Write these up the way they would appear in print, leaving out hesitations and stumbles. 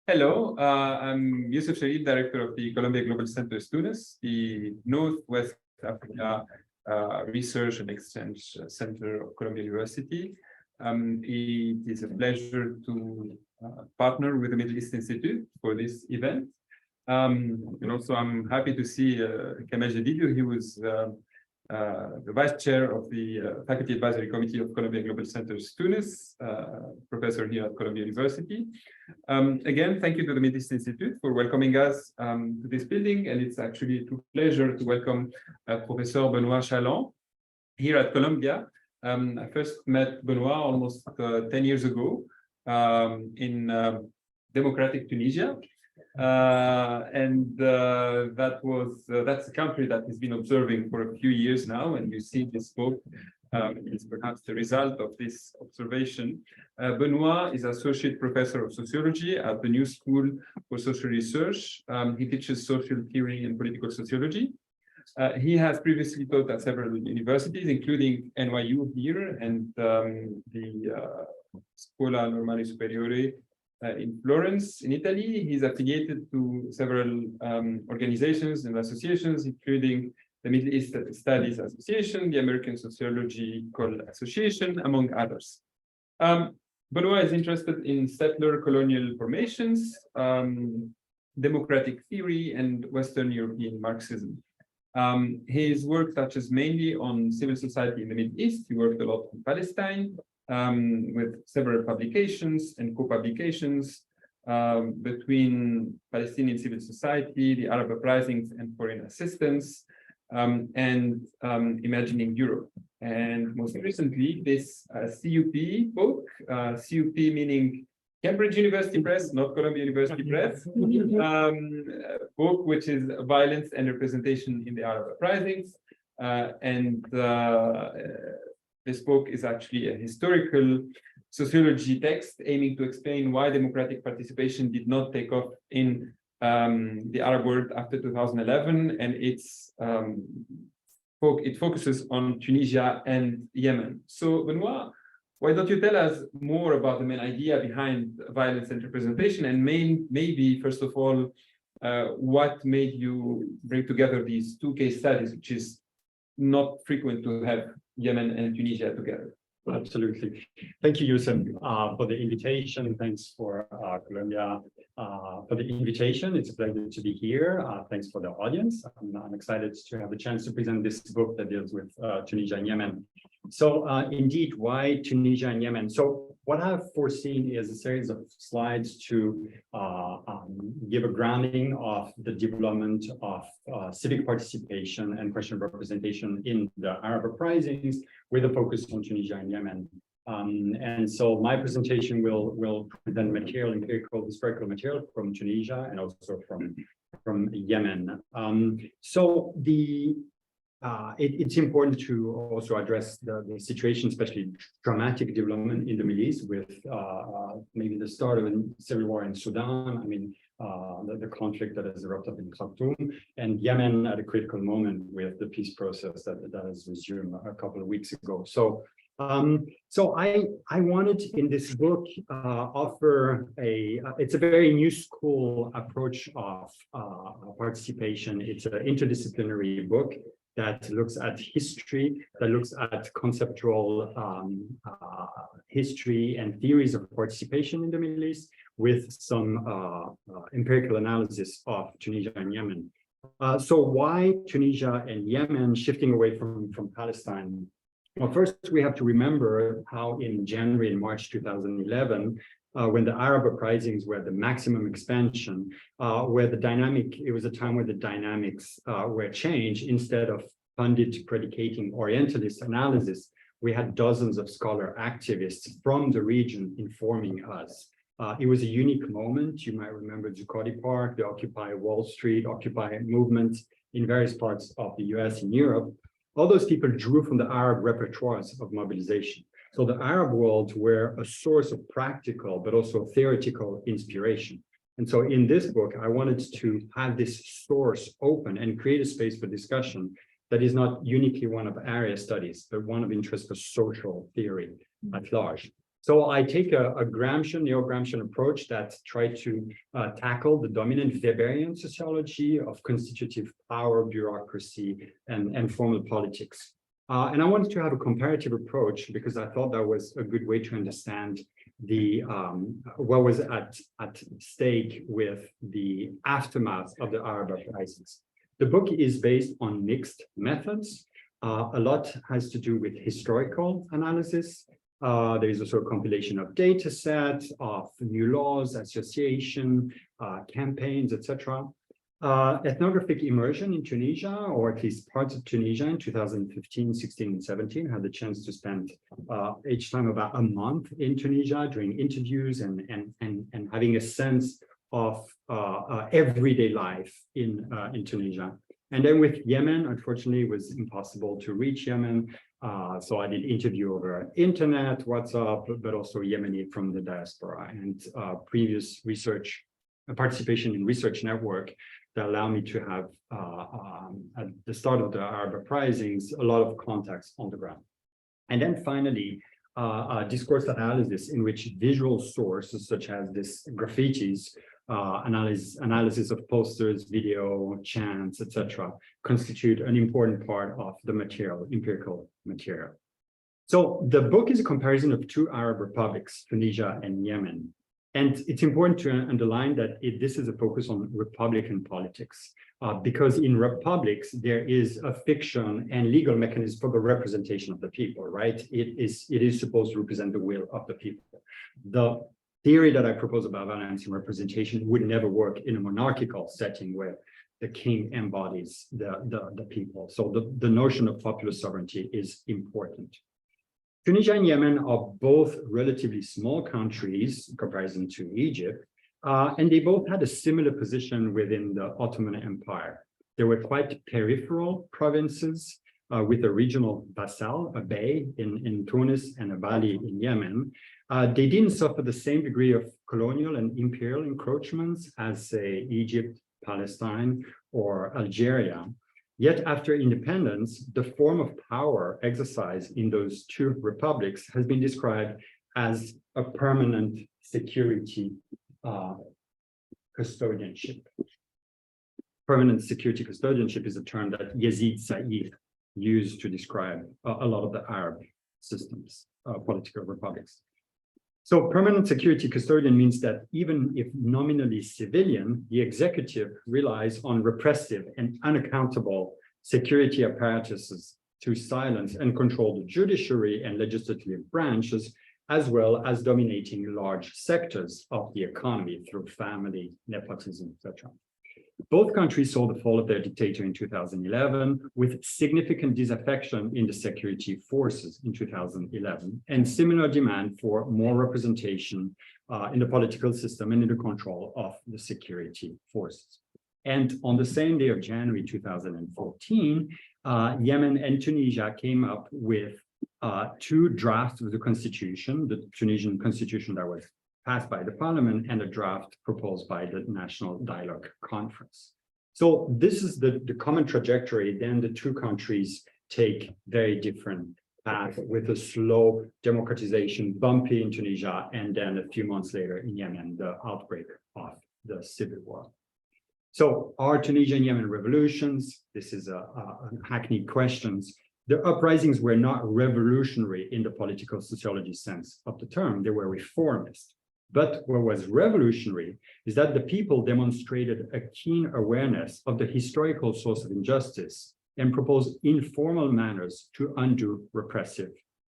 Hello, I'm Yusuf Sharif, Director of the Columbia Global Center Tunis, the Northwest Africa Research and Exchange Center of Columbia University. It is a pleasure to partner with the Middle East Institute for this event. And also I'm happy to see Kamal Jadidou. He was the Vice Chair of the Faculty Advisory Committee of Columbia Global Centers Tunis, professor here at Columbia University. Again, thank you to the Middle East Institute for welcoming us to this building, and it's actually a true pleasure to welcome Professor Benoit Challand here at Columbia. I first met Benoit almost 10 years ago in democratic Tunisia. That's a country that has been observing for a few years now, and you see this book is perhaps the result of this observation. Benoit is Associate Professor of Sociology at the New School for Social Research. He teaches social theory and political sociology. He has previously taught at several universities, including NYU here and the Scuola Normale Superiore in Florence, in Italy. He's affiliated to several organizations and associations, including the Middle East Studies Association, the American Sociological Association, among others. Benoit is interested in settler colonial formations, democratic theory, and Western European Marxism. His work touches mainly on civil society in the Middle East. He worked a lot in Palestine, with several publications and co-publications between Palestinian civil society, the Arab Uprisings and foreign assistance, and Imagining Europe. And most recently, this CUP book, CUP meaning Cambridge University Press, not Columbia University Press, book which is Violence and Representation in the Arab Uprisings. This book is actually a historical sociology text aiming to explain why democratic participation did not take off in the Arab world after 2011, and it focuses on Tunisia and Yemen. So, Benoit, why don't you tell us more about the main idea behind violence and representation, and maybe, first of all, what made you bring together these two case studies, which is not frequent to have Yemen and Tunisia together? Absolutely. Thank you, Yusuf, for the invitation. Thanks for Columbia for the invitation. It's a pleasure to be here. Thanks for the audience. I'm excited to have a chance to present this book that deals with Tunisia and Yemen. So indeed, why Tunisia and Yemen? So what I've foreseen is a series of slides to give a grounding of the development of civic participation and question of representation in the Arab Uprisings, with a focus on Tunisia and Yemen. And so my presentation will present material, empirical, historical material from Tunisia and also from Yemen. So it's important to also address the situation, especially dramatic development in the Middle East, with maybe the start of a civil war in Sudan. I mean, the conflict that has erupted in Khartoum, and Yemen at a critical moment with the peace process that has resumed a couple of weeks ago. So I wanted in this book offer it's a very new school approach of participation. It's an interdisciplinary book that looks at history, that looks at conceptual history and theories of participation in the Middle East, with some empirical analysis of Tunisia and Yemen. So why Tunisia and Yemen, shifting away from Palestine? Well, first we have to remember how in January and March 2011, when the Arab Uprisings were the maximum expansion, where the dynamic, it was a time where the dynamics were changed. Instead of pundit predicating Orientalist analysis, we had dozens of scholar activists from the region informing us. It was a unique moment. You might remember Zuccotti Park, the Occupy Wall Street, Occupy movement in various parts of the US and Europe. all those people drew from the Arab repertoires of mobilization. So the Arab world were a source of practical, but also theoretical inspiration. And so in this book, I wanted to have this source open and create a space for discussion that is not uniquely one of area studies, but one of interest for social theory at large. So I take a Gramscian, neo-Gramscian approach that tried to tackle the dominant Weberian sociology of constitutive power, bureaucracy, and formal politics. And I wanted to have a comparative approach because I thought that was a good way to understand the what was at stake with the aftermath of the Arab Uprisings. The book is based on mixed methods. A lot has to do with historical analysis. There is also a compilation of data sets, of new laws, association, campaigns, etc. Ethnographic immersion in Tunisia, or at least parts of Tunisia in 2015, 16, and 17. I had the chance to spend each time about a month in Tunisia doing interviews and having a sense of everyday life in Tunisia. And then with Yemen, unfortunately, it was impossible to reach Yemen. So I did interview over internet, WhatsApp, but also Yemeni from the diaspora, and previous research, participation in research network that allow me to have, at the start of the Arab Uprisings, a lot of contacts on the ground. And then finally, discourse analysis in which visual sources such as this graffitis, analysis of posters, video, chants, etc., constitute an important part of the material, empirical material. So the book is a comparison of two Arab republics, Tunisia and Yemen. And it's important to underline that this is a focus on republican politics, because in republics, there is a fiction and legal mechanism for the representation of the people, right? It is supposed to represent the will of the people. The theory that I propose about balance and representation would never work in a monarchical setting where the king embodies the people. So the notion of popular sovereignty is important. Tunisia and Yemen are both relatively small countries in comparison to Egypt, and they both had a similar position within the Ottoman Empire. They were quite peripheral provinces with a regional vassal, a bey in Tunis and a wali in Yemen. They didn't suffer the same degree of colonial and imperial encroachments as, say, Egypt, Palestine, or Algeria. Yet after independence, the form of power exercised in those two republics has been described as a permanent security custodianship. Permanent security custodianship is a term that Yazid Said used to describe a lot of the Arab systems, political republics. So permanent security custodian means that even if nominally civilian, the executive relies on repressive and unaccountable security apparatuses to silence and control the judiciary and legislative branches, as well as dominating large sectors of the economy through family, nepotism, etc. Both countries saw the fall of their dictator in 2011, with significant disaffection in the security forces in 2011, and similar demand for more representation in the political system and in the control of the security forces. And on the same day of January 2014, Yemen and Tunisia came up with two drafts of the constitution, the Tunisian constitution that was passed by the parliament, and a draft proposed by the National Dialogue Conference. So this is the common trajectory. Then the two countries take very different paths, with a slow democratization, bumpy in Tunisia, and then a few months later in Yemen, the outbreak of the civil war. So are Tunisia and Yemen revolutions? This is a hackneyed question. The uprisings were not revolutionary in the political sociology sense of the term. They were reformist. But what was revolutionary is that the people demonstrated a keen awareness of the historical source of injustice and proposed informal manners to undo repressive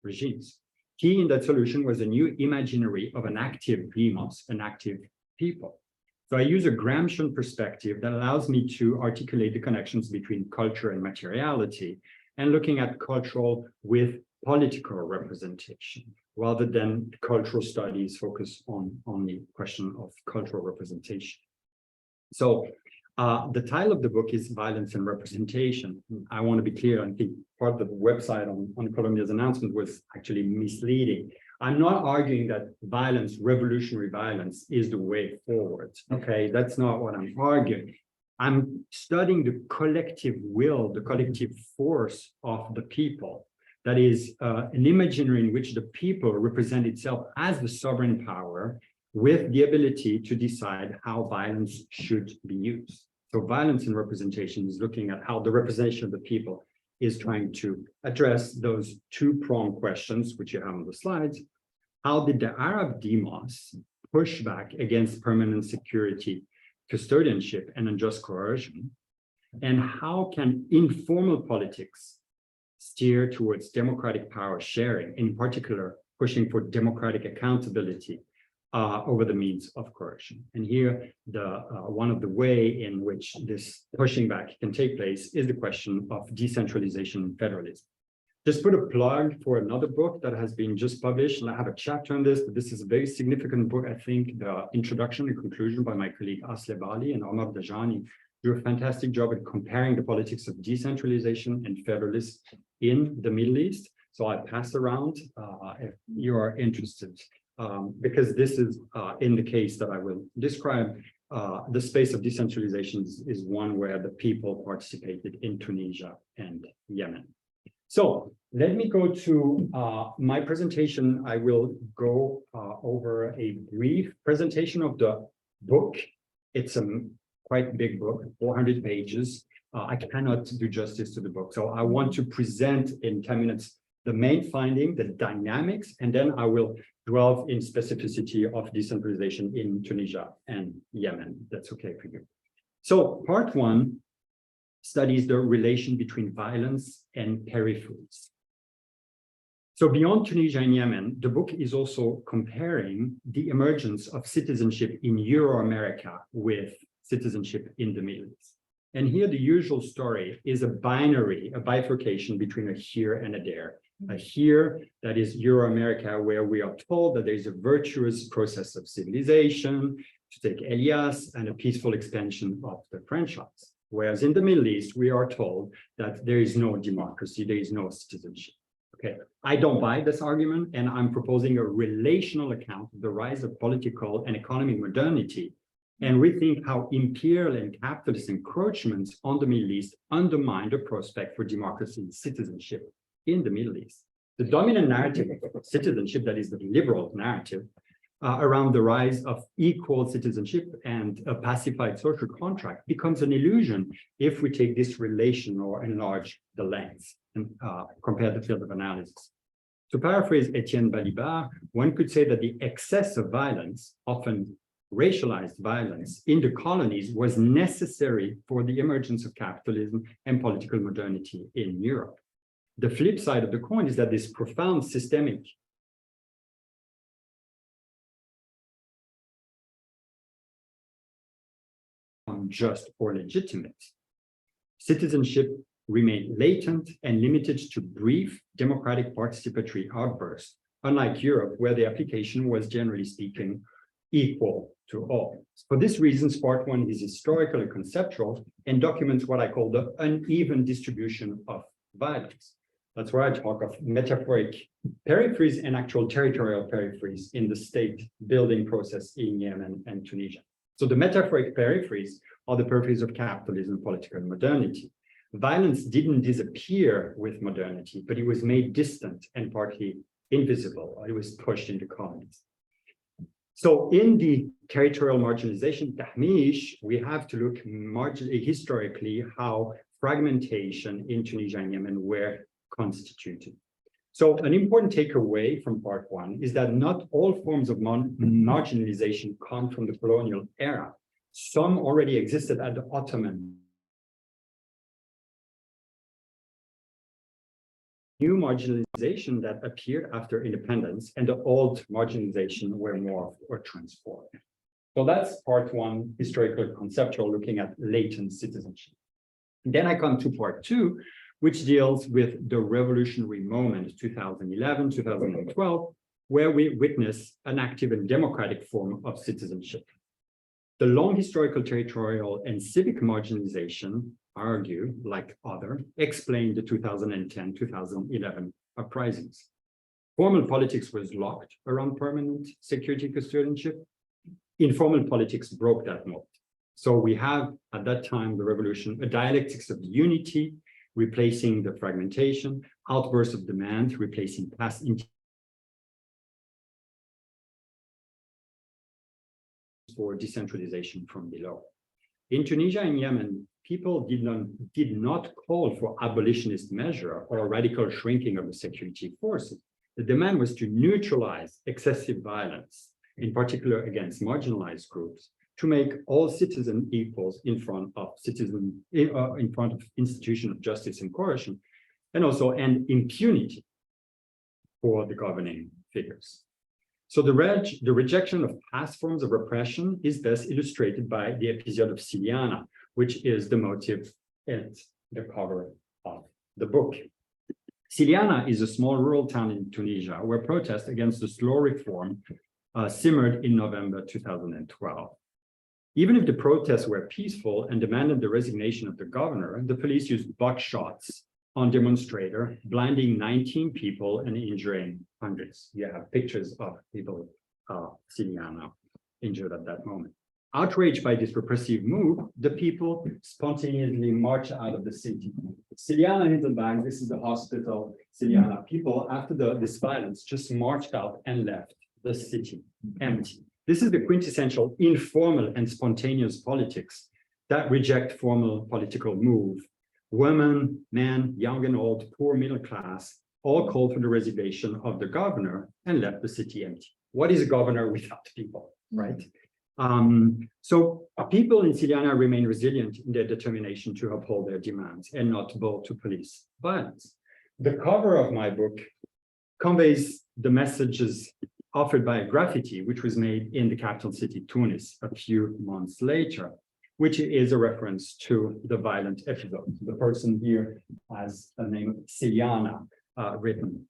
regimes. Key in that solution was a new imaginary of an active demos, an active people. So I use a Gramscian perspective that allows me to articulate the connections between culture and materiality, and looking at cultural with political representation, rather than cultural studies focus on the question of cultural representation. So The title of the book is Violence and Representation. I want to be clear, I think part of the website on Colombia's announcement was actually misleading. I'm not arguing that violence, revolutionary violence, is the way forward. Okay, that's not what I'm arguing. I'm studying the collective will, the collective force of the people. That is an imaginary in which the people represent itself as the sovereign power with the ability to decide how violence should be used. So violence and representation is looking at how the representation of the people is trying to address those two-pronged questions, which you have on the slides. How did the Arab demos push back against permanent security, custodianship, and unjust coercion? And how can informal politics steer towards democratic power sharing, in particular, pushing for democratic accountability over the means of coercion? And here, one of the way in which this pushing back can take place is the question of decentralization and federalism. Just put a plug for another book that has been just published, and I have a chapter on this, but this is a very significant book. I think the introduction and conclusion by my colleague Asle Bali and Omar Dajani do a fantastic job at comparing the politics of decentralization and federalism in the Middle East. So I pass around if you are interested, because this is in the case that I will describe. The space of decentralization is one where the people participated in Tunisia and Yemen. So let me go to my presentation. I will go over a brief presentation of the book. It's a quite big book, 400 pages. I cannot do justice to the book. So I want to present in 10 minutes the main finding, the dynamics, and then I will delve in specificity of decentralization in Tunisia and Yemen. That's okay for you. So part one studies the relation between violence and peripheries. So beyond Tunisia and Yemen, the book is also comparing the emergence of citizenship in Euro-America with citizenship in the Middle East. And here the usual story is a binary, a bifurcation between a here and a there. A here, that is Euro-America, where we are told that there is a virtuous process of civilization, to take Elias, and a peaceful expansion of the franchise. Whereas in the Middle East, we are told that there is no democracy, there is no citizenship. Okay, I don't buy this argument, and I'm proposing a relational account of the rise of political and economic modernity, and rethink how imperial and capitalist encroachments on the Middle East undermine the prospect for democracy and citizenship in the Middle East. The dominant narrative of citizenship, that is the liberal narrative, around the rise of equal citizenship and a pacified social contract becomes an illusion if we take this relation or enlarge the lens and compare the field of analysis. To paraphrase Etienne Balibar, one could say that the excess of violence, often racialized violence, in the colonies was necessary for the emergence of capitalism and political modernity in Europe. The flip side of the coin is that this profound systemic just or legitimate. Citizenship remained latent and limited to brief democratic participatory outbursts, unlike Europe, where the application was, generally speaking, equal to all. For this reason, part one is historical and conceptual and documents what I call the uneven distribution of violence. That's where I talk of metaphoric peripheries and actual territorial peripheries in the state building process in Yemen and Tunisia. So the metaphoric peripheries are the peripheries of capitalism and political modernity. Violence didn't disappear with modernity, but it was made distant and partly invisible. It was pushed into colonies. So in the territorial marginalization, tahmish, we have to look historically how fragmentation in Tunisia and Yemen were constituted. So an important takeaway from part one is that not all forms of marginalization come from the colonial era. Some already existed at the Ottoman. New marginalization that appeared after independence, and the old marginalization were morphed or transformed. So that's part one, historical conceptual, looking at latent citizenship. And then I come to part two, which deals with the revolutionary moment, 2011, 2012, where we witness an active and democratic form of citizenship. The long historical, territorial, and civic marginalization, argue, like other, explain the 2010-2011 uprisings. Formal politics was locked around permanent security custodianship. Informal politics broke that mold. So we have, at that time, the revolution, a dialectics of unity, replacing the fragmentation, outbursts of demand, replacing past for decentralization from below. In Tunisia and Yemen, people did not call for abolitionist measure or radical shrinking of the security forces. The demand was to neutralize excessive violence, in particular against marginalized groups, to make all citizens equals in front of institution of justice and coercion, and also end impunity for the governing figures. So the rejection of past forms of repression is best illustrated by the episode of Siliana, which is the motive and the cover of the book. Siliana is a small rural town in Tunisia where protests against the slow reform simmered in November 2012. Even if the protests were peaceful and demanded the resignation of the governor, the police used buckshots on demonstrators, blinding 19 people and injuring hundreds. You have pictures of people, Siliana, injured at that moment. Outraged by this repressive move, the people spontaneously marched out of the city. Siliana Hindelbank, this is the hospital, Siliana. People, after this violence, just marched out and left the city empty. This is the quintessential informal and spontaneous politics that reject formal political move. Women, men, young and old, poor, middle class, all called for the resignation of the governor and left the city empty. What is a governor without people, right? So people in Siliana remain resilient in their determination to uphold their demands and not bow to police violence. The cover of my book conveys the messages offered by a graffiti, which was made in the capital city, Tunis, a few months later, which is a reference to the violent episode. The person here has the name Siliana written.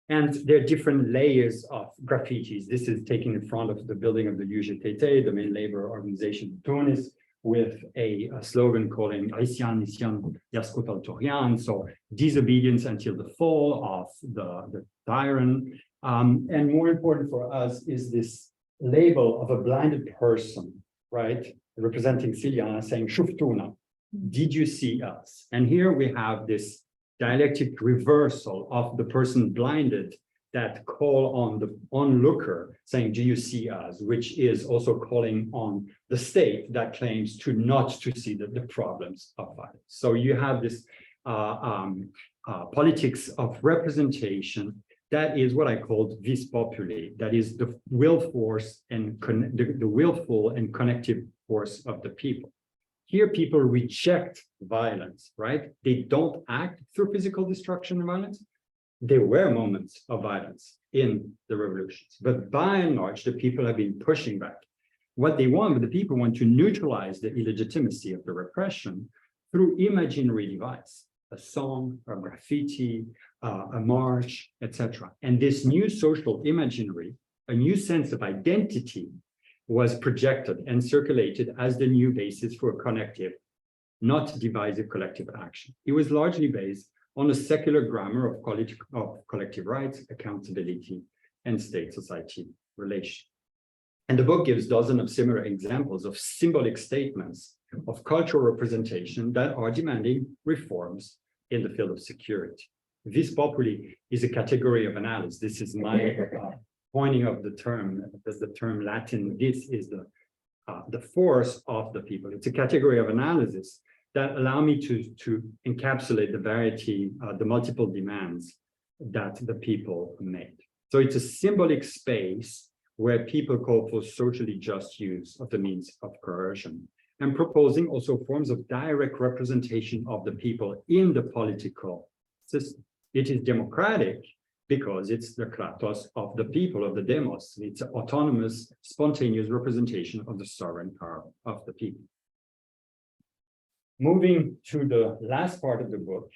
And there are different layers of graffitis. This is taken in front of the building of the UGTT, the main labor organization in Tunis, with a slogan calling Isyan, Isyan, Yaskut al-Turian, so disobedience until the fall of the tyrant. And more important for us is this label of a blinded person, right? Representing Siliana saying, Shuftuna, did you see us? And here we have this dialectic reversal of the person blinded that call on the onlooker saying, do you see us? Which is also calling on the state that claims to not to see the problems of violence. So you have this politics of representation that is what I called vis populi, that is the will force and the willful and connective force of the people. Here, people reject violence, right? They don't act through physical destruction and violence. There were moments of violence in the revolutions, but by and large, the people have been pushing back. What they want, the people want to neutralize the illegitimacy of the repression through imaginary device, a song, a graffiti, a march, etc. And this new social imaginary, a new sense of identity, was projected and circulated as the new basis for connective, not divisive collective action. It was largely based on a secular grammar of collective rights, accountability, and state-society relation. And the book gives dozens of similar examples of symbolic statements of cultural representation that are demanding reforms in the field of security. Vis populi is a category of analysis. This is my pointing of the term, because the term Latin, this is the force of the people. It's a category of analysis that allow me to encapsulate the variety, the multiple demands that the people made. So it's a symbolic space where people call for socially just use of the means of coercion and proposing also forms of direct representation of the people in the political system. It is democratic because it's the kratos of the people, of the demos. It's an autonomous, spontaneous representation of the sovereign power of the people. Moving to the last part of the book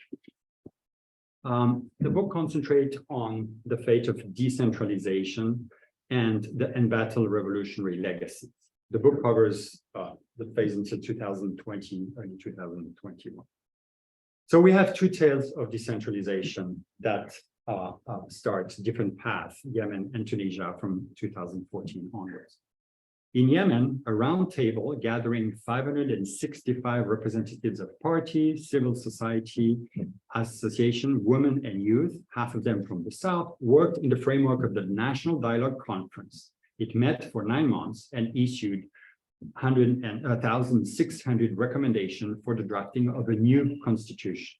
concentrates on the fate of decentralization and the embattled revolutionary legacies. The book covers the phase until 2020, early 2021. So we have two tales of decentralization that start different paths, Yemen and Tunisia from 2014 onwards. In Yemen, a round table gathering 565 representatives of parties, civil society, association, women and youth, half of them from the South, worked in the framework of the National Dialogue Conference. It met for 9 months and issued 1,600 recommendations for the drafting of a new constitution.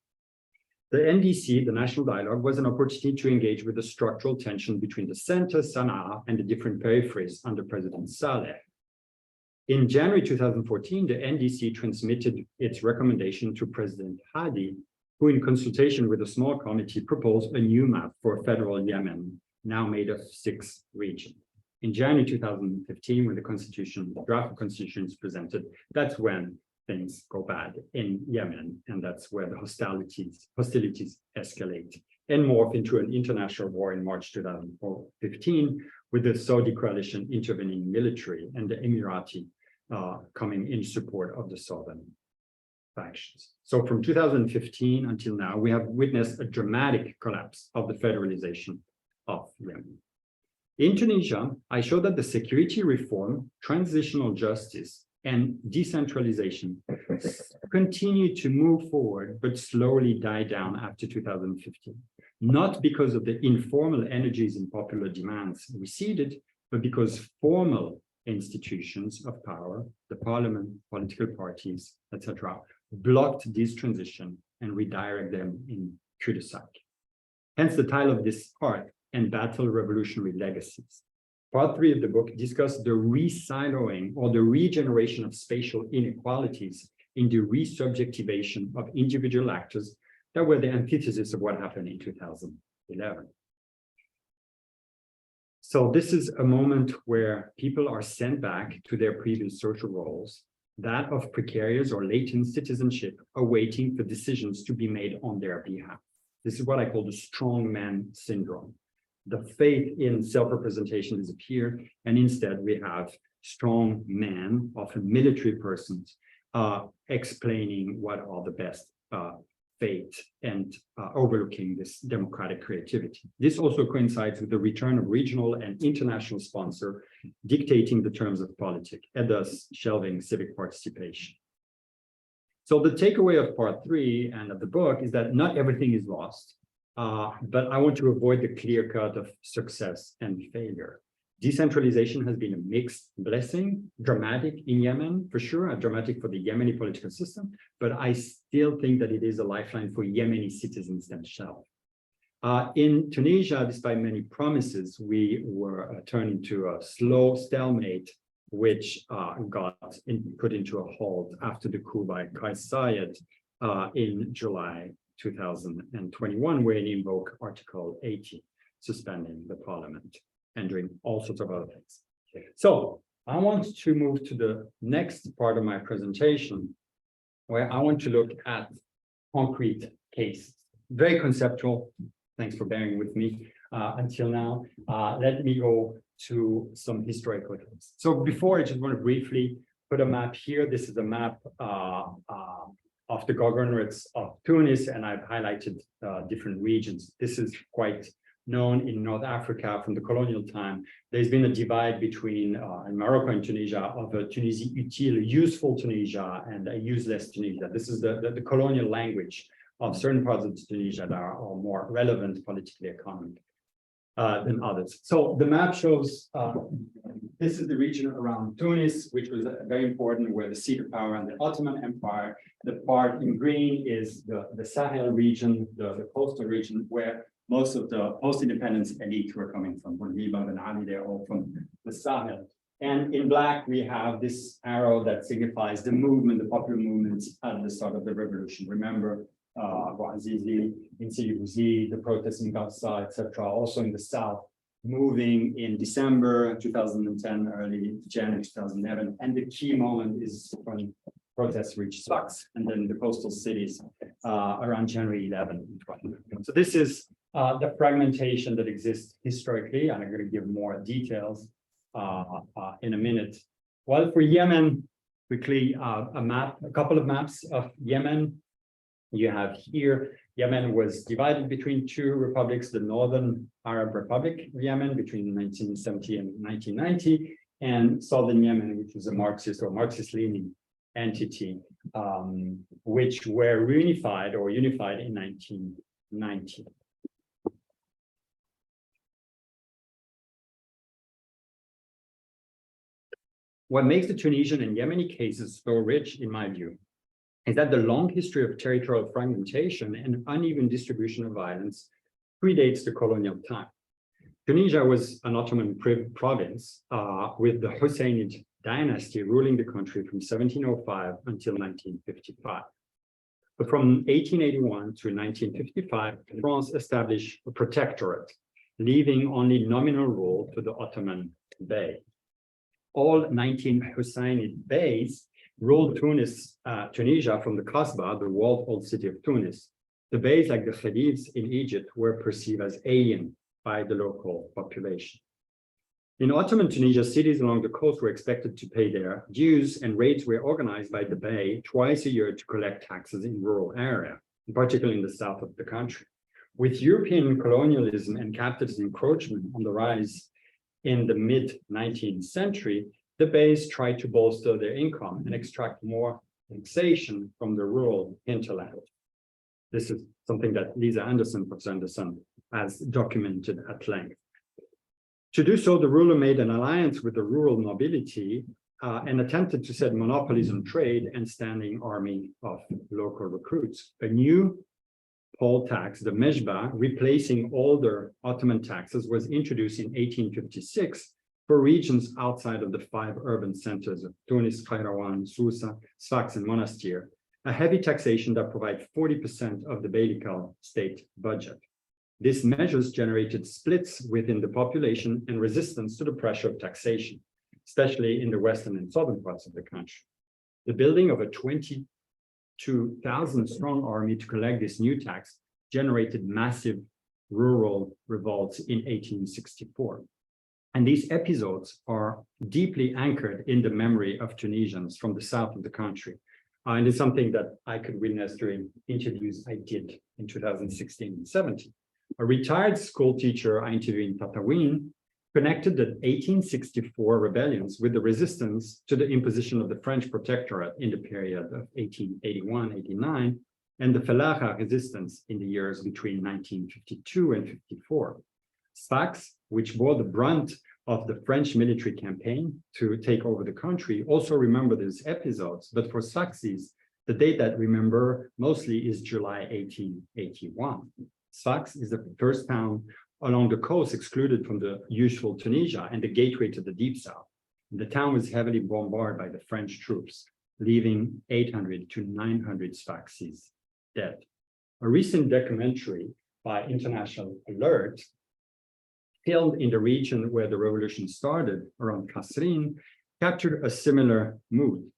The NDC, the National Dialogue, was an opportunity to engage with the structural tension between the center, Sana'a, and the different peripheries under President Saleh. In January 2014, the NDC transmitted its recommendation to President Hadi, who in consultation with a small committee proposed a new map for federal Yemen, now made of 6 regions. In January 2015, when the draft constitution is presented, that's when things go bad in Yemen, and that's where the hostilities escalate and morph into an international war in March 2015, with the Saudi coalition intervening military and the Emirati coming in support of the southern factions. So from 2015 until now, we have witnessed a dramatic collapse of the federalization of Yemen. In Tunisia, I showed that the security reform, transitional justice, and decentralization continue to move forward, but slowly die down after 2015. Not because of the informal energies and popular demands receded, but because formal institutions of power, the parliament, political parties, etc., blocked this transition and redirect them in cul-de-sac. Hence the title of this part, and Battle Revolutionary Legacies. Part 3 of the book discussed the re-siloing or the regeneration of spatial inequalities in the resubjectivation of individual actors that were the antithesis of what happened in 2011. So this is a moment where people are sent back to their previous social roles, that of precarious or latent citizenship, awaiting for decisions to be made on their behalf. This is what I call the strong man syndrome. The faith in self-representation disappeared, and instead we have strong men, often military persons, explaining what are the best fate and overlooking this democratic creativity. This also coincides with the return of regional and international sponsor dictating the terms of politics, and thus shelving civic participation. So the takeaway of part 3 and of the book is that not everything is lost. But I want to avoid the clear cut of success and failure. Decentralization has been a mixed blessing, dramatic in Yemen, for sure, dramatic for the Yemeni political system, but I still think that it is a lifeline for Yemeni citizens themselves. In Tunisia, despite many promises, we were turned into a slow stalemate, which got put into a halt after the coup by Kais Saied in July 2021, where it invoked Article 80, suspending the parliament and doing all sorts of other things. So I want to move to the next part of my presentation, where I want to look at concrete cases. Very conceptual. Thanks for bearing with me until now. Let me go to some historical cases. So before, I just want to briefly put a map here. This is a map of the governorates of Tunis, and I've highlighted different regions. This is quite known in North Africa from the colonial time. There's been a divide between in Morocco and Tunisia of a Tunisie utile, useful Tunisia, and a useless Tunisia. This is the colonial language of certain parts of Tunisia that are more relevant politically, economically than others. So the map shows this is the region around Tunis, which was very important, where the seat of power in the Ottoman Empire. The part in green is the Sahel region, the coastal region, where most of the post-independence elites were coming from. Bourguiba and Ali, they're all from the Sahel. And in black, we have this arrow that signifies the movement, the popular movements at the start of the revolution. Remember, Bouazizi, in Sidi Bouzid, the protests in Gaza, etc., also in the south, moving in December 2010, early January 2011. And the key moment is when protests reached Sfax, and then the coastal cities around January 11. So this is the fragmentation that exists historically, and I'm going to give more details in a minute Well, for Yemen, quickly a couple of maps of Yemen. You have here, Yemen was divided between two republics, the Northern Arab Republic of Yemen between 1970 and 1990, and Southern Yemen, which was a Marxist or Marxist-leaning entity, which were unified in 1990. What makes the Tunisian and Yemeni cases so rich, in my view, is that the long history of territorial fragmentation and uneven distribution of violence predates the colonial time. Tunisia was an Ottoman province with the Hussein dynasty ruling the country from 1705 until 1955. But from 1881 to 1955, France established a protectorate, leaving only nominal rule to the Ottoman Bey. All 19 Husseini beys ruled Tunisia from the Kasbah, the walled old city of Tunis. The beys, like the Khalifs in Egypt, were perceived as alien by the local population. In Ottoman Tunisia, cities along the coast were expected to pay their dues, and raids were organized by the bey twice a year to collect taxes in rural area, particularly in the south of the country. With European colonialism and capitalist encroachment on the rise in the mid-19th century, the beys tried to bolster their income and extract more taxation from the rural hinterland. This is something that Lisa Anderson, Professor Anderson, has documented at length. To do so, the ruler made an alliance with the rural nobility and attempted to set monopolies on trade and standing army of local recruits. A new poll tax, the mejba, replacing older Ottoman taxes, was introduced in 1856 for regions outside of the 5 urban centers of Tunis, Kairouan, Sousa, Sfax, and Monastir, a heavy taxation that provides 40% of the Beylikal state budget. These measures generated splits within the population and resistance to the pressure of taxation, especially in the western and southern parts of the country. The building of a 22,000-strong army to collect this new tax generated massive rural revolts in 1864. And these episodes are deeply anchored in the memory of Tunisians from the south of the country. And it's something that I could witness during interviews I did in 2016 and 17. A retired school teacher I interviewed in Tatawin connected the 1864 rebellions with the resistance to the imposition of the French protectorate in the period of 1881-89 and the Falaha resistance in the years between 1952 and 54. Sfax, which bore the brunt of the French military campaign to take over the country, also remember these episodes, but for Sfaxis, the date that remember mostly is July 1881. Sfax is the first town along the coast excluded from the usual Tunisia and the gateway to the deep south. The town was heavily bombarded by the French troops, leaving 800 to 900 Sfaxis dead. A recent documentary by International Alert, filmed in the region where the revolution started, around Kasserine, captured a similar mood.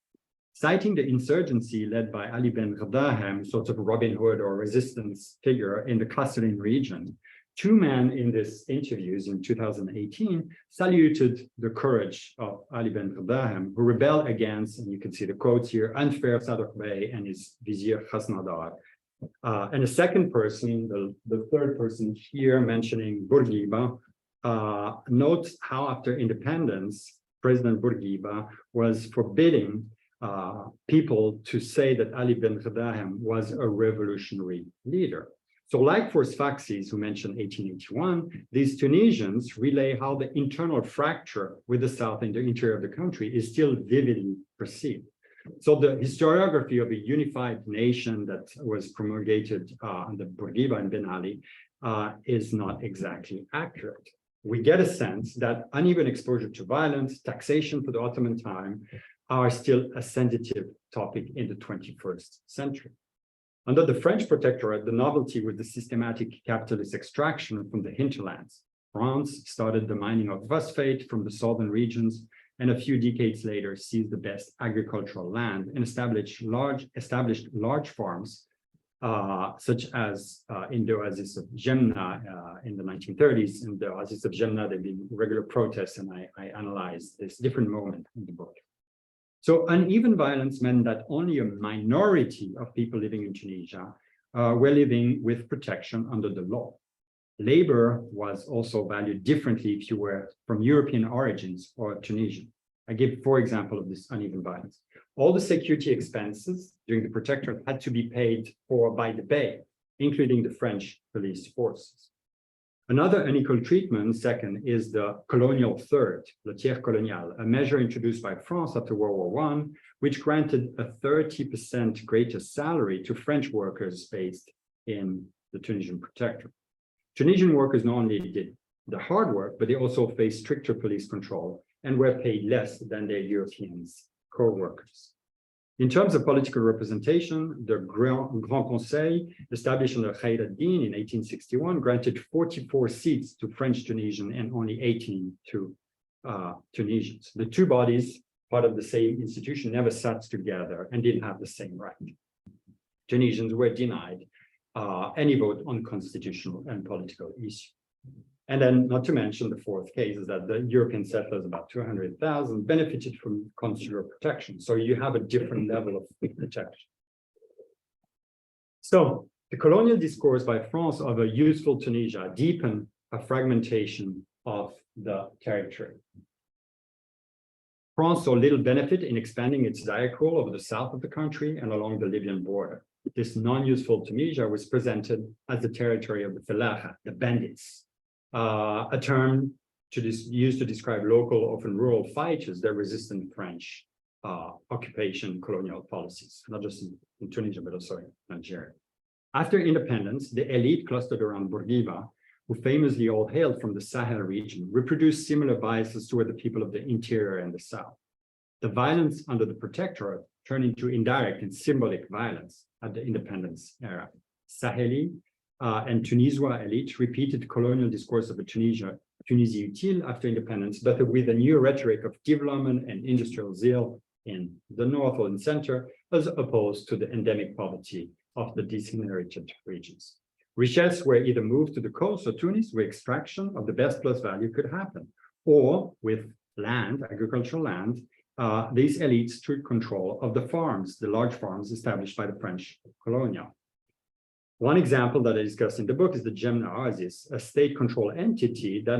Citing the insurgency led by Ali Ben Ghadahem, sort of Robin Hood or resistance figure in the Kasserine region, 2 men in these interviews in 2018 saluted the courage of Ali Ben Ghadahem, who rebelled against, and you can see the quotes here, unfair Sadr Bey and his vizier Khasnadar. And the second person, the third person here mentioning Bourguiba, notes how after independence, President Bourguiba was forbidding people to say that Ali Ben Ghadahem was a revolutionary leader. So like for Sfaxis, who mentioned 1881, these Tunisians relay how the internal fracture with the South and the interior of the country is still vividly perceived. So the historiography of a unified nation that was promulgated under Bourguiba and Ben Ali is not exactly accurate. We get a sense that uneven exposure to violence, taxation for the Ottoman time are still a sensitive topic in the 21st century. Under the French protectorate, the novelty was the systematic capitalist extraction from the hinterlands. France started the mining of phosphate from the southern regions, and a few decades later seized the best agricultural land and established large farms, such as in the Oasis of Jemna in the 1930s. In the Oasis of Jemna, there have been regular protests, and I analyzed this different moment in the book. So uneven violence meant that only a minority of people living in Tunisia were living with protection under the law. Labor was also valued differently if you were from European origins or Tunisian. I give 4 examples of this uneven violence. All the security expenses during the protectorate had to be paid for by the Bey, including the French police forces. Another unequal treatment, second, is the colonial third, le tiers colonial, a measure introduced by France after World War I, which granted a 30% greater salary to French workers based in the Tunisian protectorate. Tunisian workers not only did the hard work, but they also faced stricter police control and were paid less than their European co-workers. In terms of political representation, the Grand Conseil, established under Khayr ad-Din in 1861, granted 44 seats to French Tunisian and only 18 to Tunisians. The 2 bodies, part of the same institution, never sat together and didn't have the same right. Tunisians were denied any vote on constitutional and political issues. And then, not to mention the 4th case is that the European settlers, about 200,000, benefited from consular protection. So you have a different level of protection. So the colonial discourse by France of a useful Tunisia deepened a fragmentation of the territory. France saw little benefit in expanding its direct rule over the south of the country and along the Libyan border. This non-useful Tunisia was presented as the territory of the Felaha, the bandits, a term used to describe local, often rural fighters that resisted French occupation colonial policies, not just in Tunisia, but also in Nigeria. After independence, the elite clustered around Bourguiba, who famously all hailed from the Sahel region, reproduced similar biases toward the people of the interior and the south. The violence under the protectorate turned into indirect and symbolic violence at the independence era. Saheli and Tunisois elite repeated colonial discourse of a Tunisie utile after independence, but with a new rhetoric of development and industrial zeal in the north or in center, as opposed to the endemic poverty of the disinherited regions. Richesses were either moved to the coast or Tunis, where extraction of the best plus value could happen, or with land, agricultural land, these elites took control of the farms, the large farms established by the French colonial. One example that I discussed in the book is the Jemna Oasis, a state-controlled entity that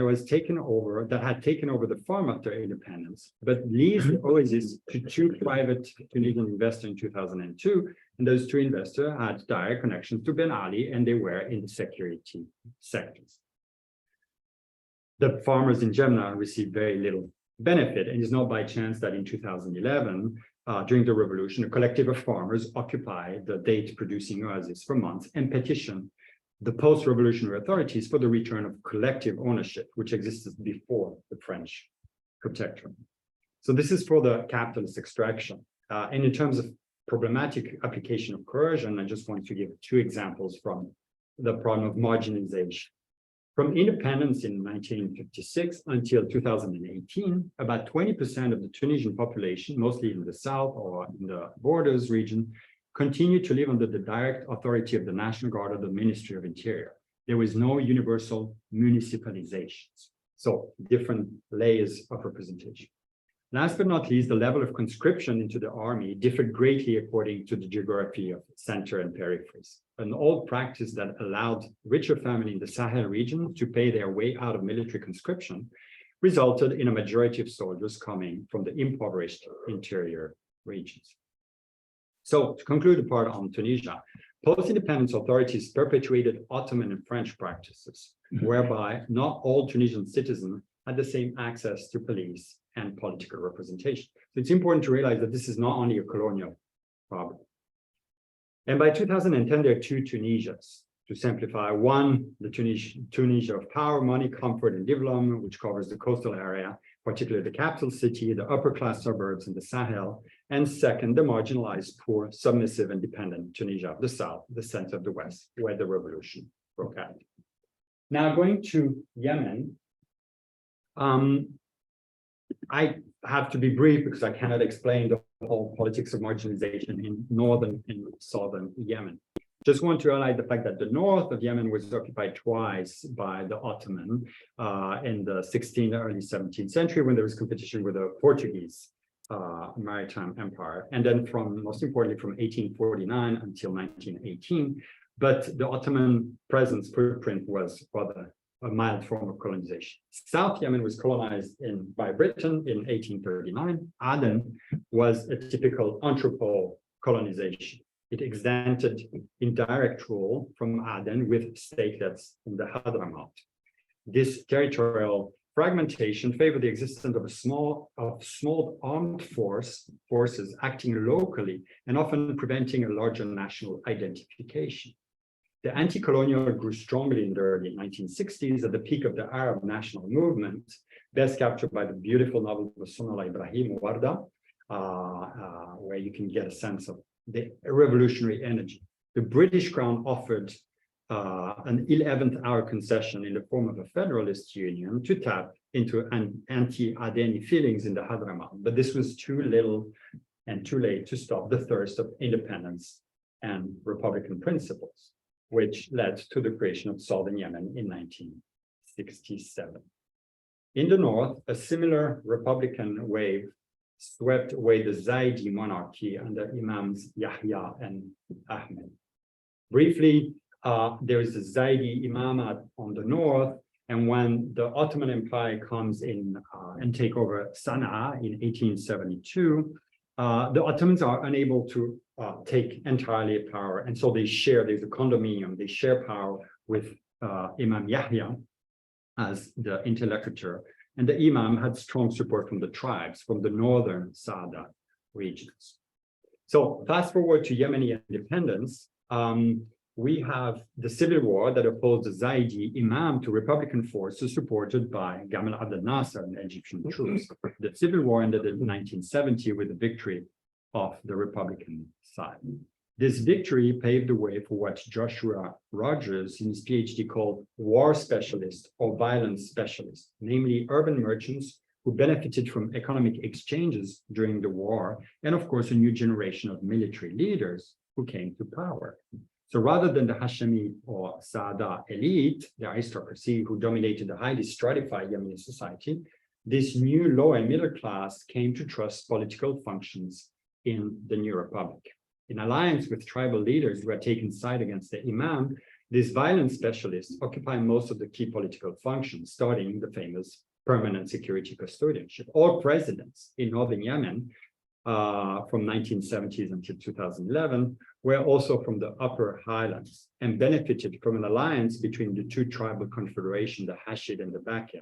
had taken over the farm after independence, but leased the oasis to 2 private Tunisian investors in 2002, and those 2 investors had direct connections to Ben Ali, and they were in the security sectors. The farmers in Jemna received very little benefit, and it's not by chance that in 2011, during the revolution, a collective of farmers occupied the date-producing oasis for months and petitioned the post-revolutionary authorities for the return of collective ownership, which existed before the French protectorate. So this is for the capitalist extraction. And in terms of problematic application of coercion, I just want to give 2 examples from the problem of marginalization. From independence in 1956 until 2018, about 20% of the Tunisian population, mostly in the south or in the borders region, continued to live under the direct authority of the National Guard or the Ministry of Interior. There was no universal municipalizations. So different layers of representation. Last but not least, the level of conscription into the army differed greatly according to the geography of center and peripheries. An old practice that allowed richer families in the Sahel region to pay their way out of military conscription resulted in a majority of soldiers coming from the impoverished interior regions. So to conclude the part on Tunisia, post-independence authorities perpetuated Ottoman and French practices, whereby not all Tunisian citizens had the same access to police and political representation. So it's important to realize that this is not only a colonial problem. And by 2010, there are 2 Tunisias. To simplify, one, the Tunisia of power, money, comfort, and development, which covers the coastal area, particularly the capital city, the upper-class suburbs, and the Sahel. And second, the marginalized, poor, submissive, and dependent Tunisia of the south, the center of the west, where the revolution broke out. Now, going to Yemen, I have to be brief because I cannot explain the whole politics of marginalization in northern and southern Yemen. Just want to highlight the fact that the north of Yemen was occupied twice by the Ottoman in the 16th, early 17th century when there was competition with the Portuguese maritime empire, and then most importantly, from 1849 until 1918. But the Ottoman presence footprint was rather a mild form of colonization. South Yemen was colonized by Britain in 1839. Aden was a typical entrepot colonization. It extended indirect rule from Aden with statelets in the Hadramaut. This territorial fragmentation favored the existence of small armed forces acting locally and often preventing a larger national identification. The anti-colonial grew strongly in the early 1960s at the peak of the Arab national movement, best captured by the beautiful novel of Sonala Ibrahim Warda, where you can get a sense of the revolutionary energy. The British Crown offered an 11th hour concession in the form of a federalist union to tap into anti-Adeni feelings in the Hadramaut, but this was too little and too late to stop the thirst of independence and republican principles, which led to the creation of Southern Yemen in 1967. In the north, a similar republican wave swept away the Zaidi monarchy under Imams Yahya and Ahmed. Briefly, there is the Zaidi Imamate on the north, and when the Ottoman Empire comes in and take over Sana'a in 1872, the Ottomans are unable to take entirely power, and so they share, there's a condominium, they share power with Imam Yahya as the interlocutor, and the Imam had strong support from the tribes, from the northern Saada regions. So fast forward to Yemeni independence, we have the civil war that opposed the Zaidi Imam to Republican forces supported by Gamal Abdel Nasser and Egyptian troops. The civil war ended in 1970 with the victory of the Republican side. This victory paved the way for what Joshua Rogers in his PhD called war specialists or violence specialists, namely urban merchants who benefited from economic exchanges during the war, and of course a new generation of military leaders who came to power. So rather than the Hashemite or Saada elite, the aristocracy who dominated the highly stratified Yemeni society, this new lower and middle class came to trust political functions in the new republic. In alliance with tribal leaders who had taken side against the Imam, these violence specialists occupy most of the key political functions, starting the famous permanent security custodianship. All presidents in northern Yemen from 1970s until 2011 were also from the upper highlands and benefited from an alliance between the two tribal confederations, the Hashid and the Bakia.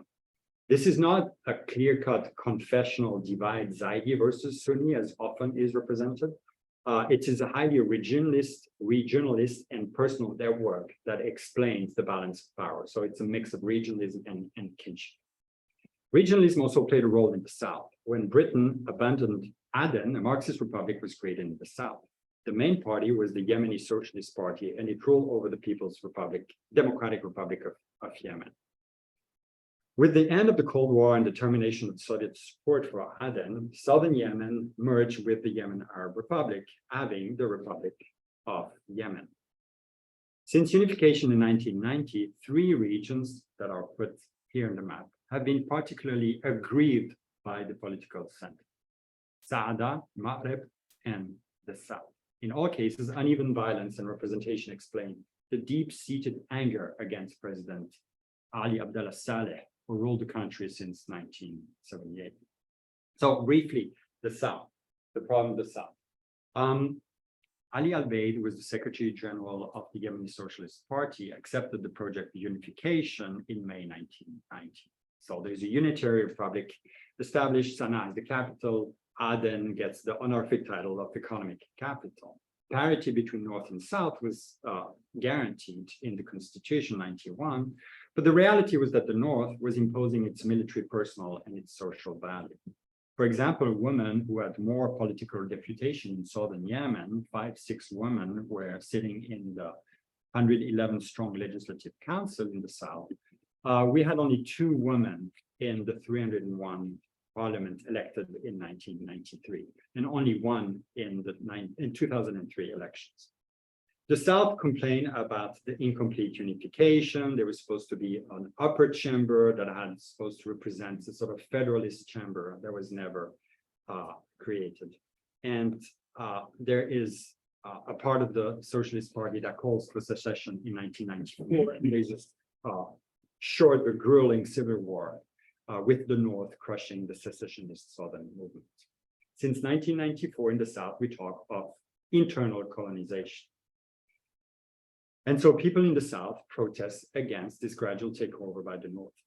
This is not a clear-cut confessional divide, Zaidi versus Sunni, as often is represented. It is a highly regionalist and personal network that explains the balance of power. So it's a mix of regionalism and kinship. Regionalism also played a role in the south. When Britain abandoned Aden, a Marxist republic was created in the south. The main party was the Yemeni Socialist Party, and it ruled over the People's Republic, Democratic Republic of Yemen. With the end of the Cold War and the termination of Soviet support for Aden, southern Yemen merged with the Yemen Arab Republic, having the Republic of Yemen. Since unification in 1990, 3 regions that are put here in the map have been particularly aggrieved by the political center: Saada, Maghreb, and the South. In all cases, uneven violence and representation explain the deep-seated anger against President Ali Abdullah Saleh, who ruled the country since 1978. So briefly, the South, the problem of the South. Ali al-Baid was the Secretary General of the Yemeni Socialist Party, accepted the project of unification in May 1990. So there's a unitary republic established. Sana'a is the capital. Aden gets the honorific title of economic capital. Parity between North and South was guaranteed in the Constitution 91, but the reality was that the North was imposing its military personnel and its social value. For example, a woman who had more political reputation in southern Yemen, 5-6 women were sitting in the 111-strong legislative council in the South. We had only 2 women in the 301 parliament elected in 1993, and only 1 in the 2003 elections. The South complained about the incomplete unification. There was supposed to be an upper chamber that had supposed to represent a sort of federalist chamber that was never created. And there is a part of the Socialist Party that calls for secession in 1994. And there's a short but grueling civil war with the North crushing the secessionist Southern movement. Since 1994 in the South, we talk of internal colonization. And so people in the South protest against this gradual takeover by the North.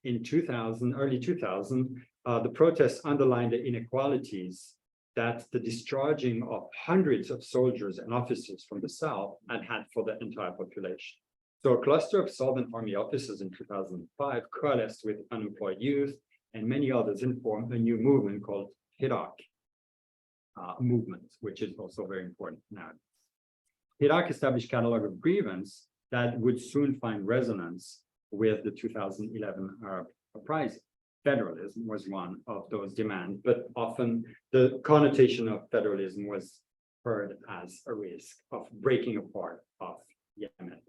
In early 2000, the protests underlined the inequalities that the discharging of hundreds of soldiers and officers from the South had for the entire population. So a cluster of Southern Army officers in 2005 coalesced with unemployed youth and many others and formed a new movement called Hirak movement, which is also very important now. Hirak established a catalog of grievance that would soon find resonance with the 2011 Arab Uprising. Federalism was one of those demands, but often the connotation of federalism was heard as a risk of breaking apart of Yemen.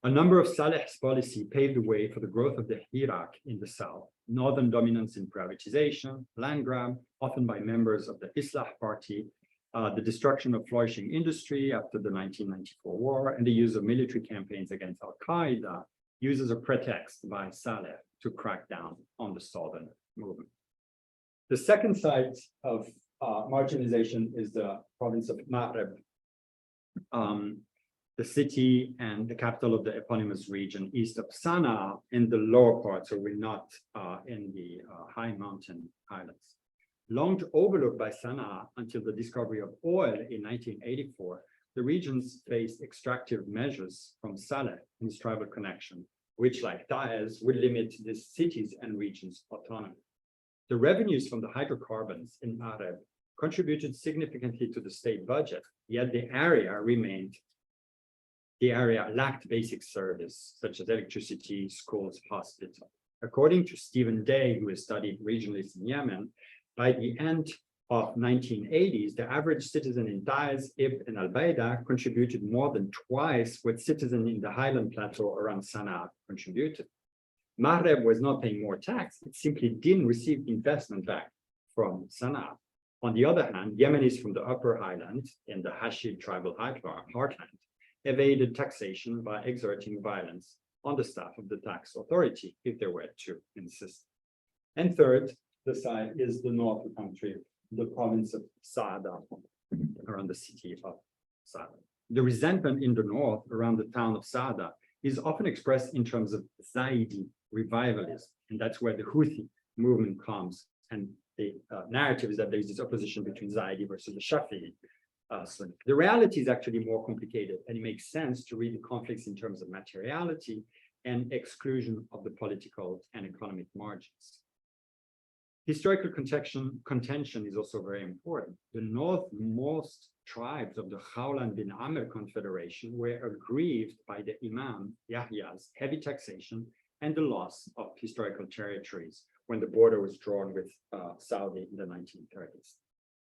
A number of Saleh's policy paved the way for the growth of the Hirak in the South, northern dominance in privatization, land grab, often by members of the Islah Party, the destruction of flourishing industry after the 1994 war, and the use of military campaigns against Al-Qaeda used as a pretext by Saleh to crack down on the Southern movement. The second site of marginalization is the province of Ma'rib, the city and the capital of the eponymous region east of Sana'a in the lower part, so we're not in the high mountain highlands. Long overlooked by Sana'a until the discovery of oil in 1984, the regions faced extractive measures from Saleh and his tribal connection, which, like Daesh, would limit the cities and regions' autonomy. The revenues from the hydrocarbons in Arab contributed significantly to the state budget, yet the area lacked basic service, such as electricity, schools, hospitals. According to Stephen Day, who has studied regionalists in Yemen, by the end of 1980s, the average citizen in Taiz, Ib, and Al-Baida contributed more than twice what citizens in the highland plateau around Sana'a contributed. Maghreb was not paying more tax, it simply didn't receive investment back from Sana'a. On the other hand, Yemenis from the upper highland in the Hashid tribal heartland evaded taxation by exerting violence on the staff of the tax authority if they were to insist. And third, the side is the north of the country, the province of Saada, around the city of Saada. The resentment in the north around the town of Saada is often expressed in terms of Zaidi revivalism, and that's where the Houthi movement comes. And the narrative is that there's this opposition between Zaidi versus the Shafi'i. Sunni. The reality is actually more complicated, and it makes sense to read the conflicts in terms of materiality and exclusion of the political and economic margins. Historical contention is also very important. The northmost tribes of the Challand bin Amr Confederation were aggrieved by the Imam Yahya's heavy taxation and the loss of historical territories when the border was drawn with Saudi in the 1930s.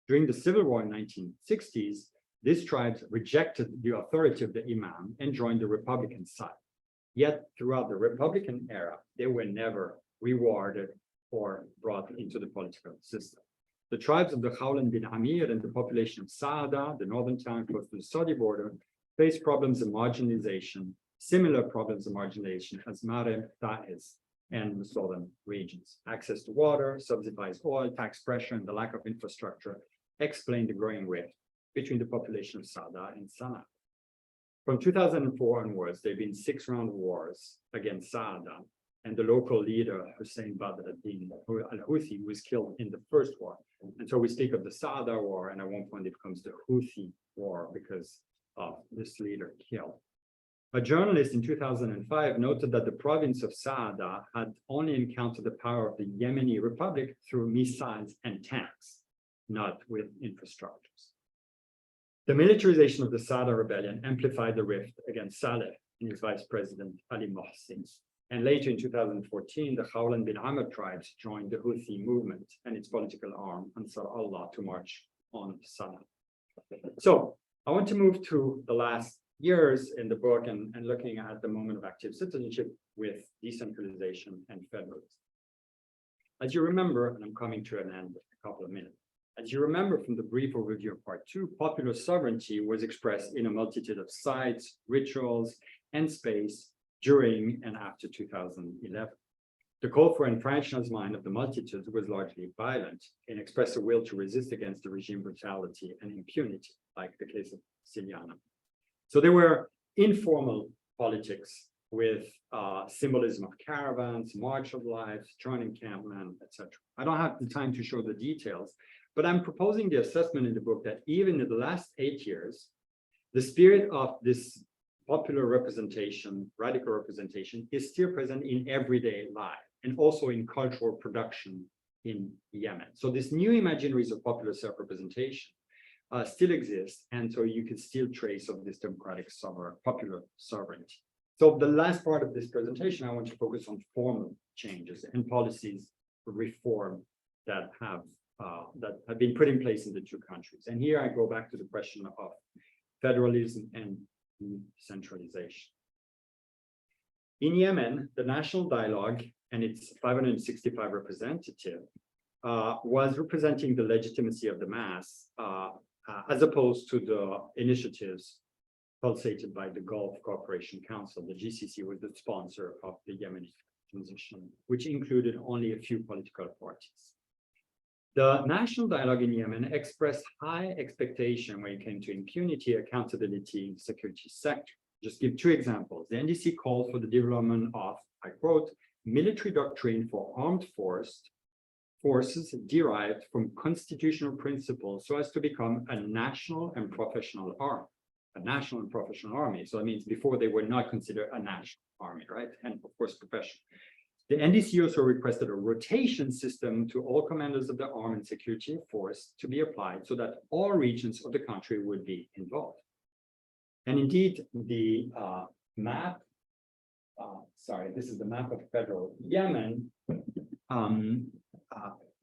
During the civil war in the 1960s, these tribes rejected the authority of the Imam and joined the Republican side. Yet throughout the Republican era, they were never rewarded or brought into the political system. The tribes of the Challand bin Amir and the population of Saada, the northern town close to the Saudi border, faced problems of marginalization, similar problems of marginalization as Marib, Taiz, and the southern regions. Access to water, subsidized oil, tax pressure, and the lack of infrastructure explain the growing rift between the population of Saada and Sana'a. From 2004 onwards, there have been 6 round wars against Saada, and the local leader, Hussein Badr al-Din al-Houthi, was killed in the first war. And so we speak of the Saada war, and at one point it becomes the Houthi war because of this leader killed. A journalist in 2005 noted that the province of Saada had only encountered the power of the Yemeni Republic through missiles and tanks, not with infrastructures. The militarization of the Saada rebellion amplified the rift against Saleh and his vice president, Ali Mohsin. And later in 2014, the Challand bin Amr tribes joined the Houthi movement and its political arm, Ansar Allah, to march on Sana'a. So I want to move to the last years in the book and looking at the moment of active citizenship with decentralization and federalism. As you remember, and I'm coming to an end, a couple of minutes. As you remember from the brief overview of part 2, popular sovereignty was expressed in a multitude of sites, rituals, and space during and after 2011. The call for enfranchisement of the multitudes was largely violent and expressed a will to resist against the regime brutality and impunity, like the case of Syria. So there were informal politics with symbolism of caravans, march of lives, joint encampment, etc. I don't have the time to show the details, but I'm proposing the assessment in the book that even in the last 8 years, the spirit of this popular representation, radical representation, is still present in everyday life and also in cultural production in Yemen. So this new imaginaries of popular self-representation still exist, and so you can still trace of this democratic popular sovereignty. So the last part of this presentation, I want to focus on formal changes and policies for reform that have been put in place in the two countries. And here I go back to the question of federalism and decentralization. In Yemen, the national dialogue and its 565 representative was representing the legitimacy of the mass as opposed to the initiatives pulsated by the Gulf Cooperation Council. The GCC was the sponsor of the Yemeni transition, which included only a few political parties. The national dialogue in Yemen expressed high expectation when it came to impunity, accountability, and security sector. Just give 2 examples. The NDC called for the development of, I quote, military doctrine for armed forces derived from constitutional principles so as to become a national and professional army. A national and professional army. So it means before they were not considered a national army, right? And of course, professional. The NDC also requested a rotation system to all commanders of the armed and security force to be applied so that all regions of the country would be involved. And indeed, the map, this is the map of federal Yemen,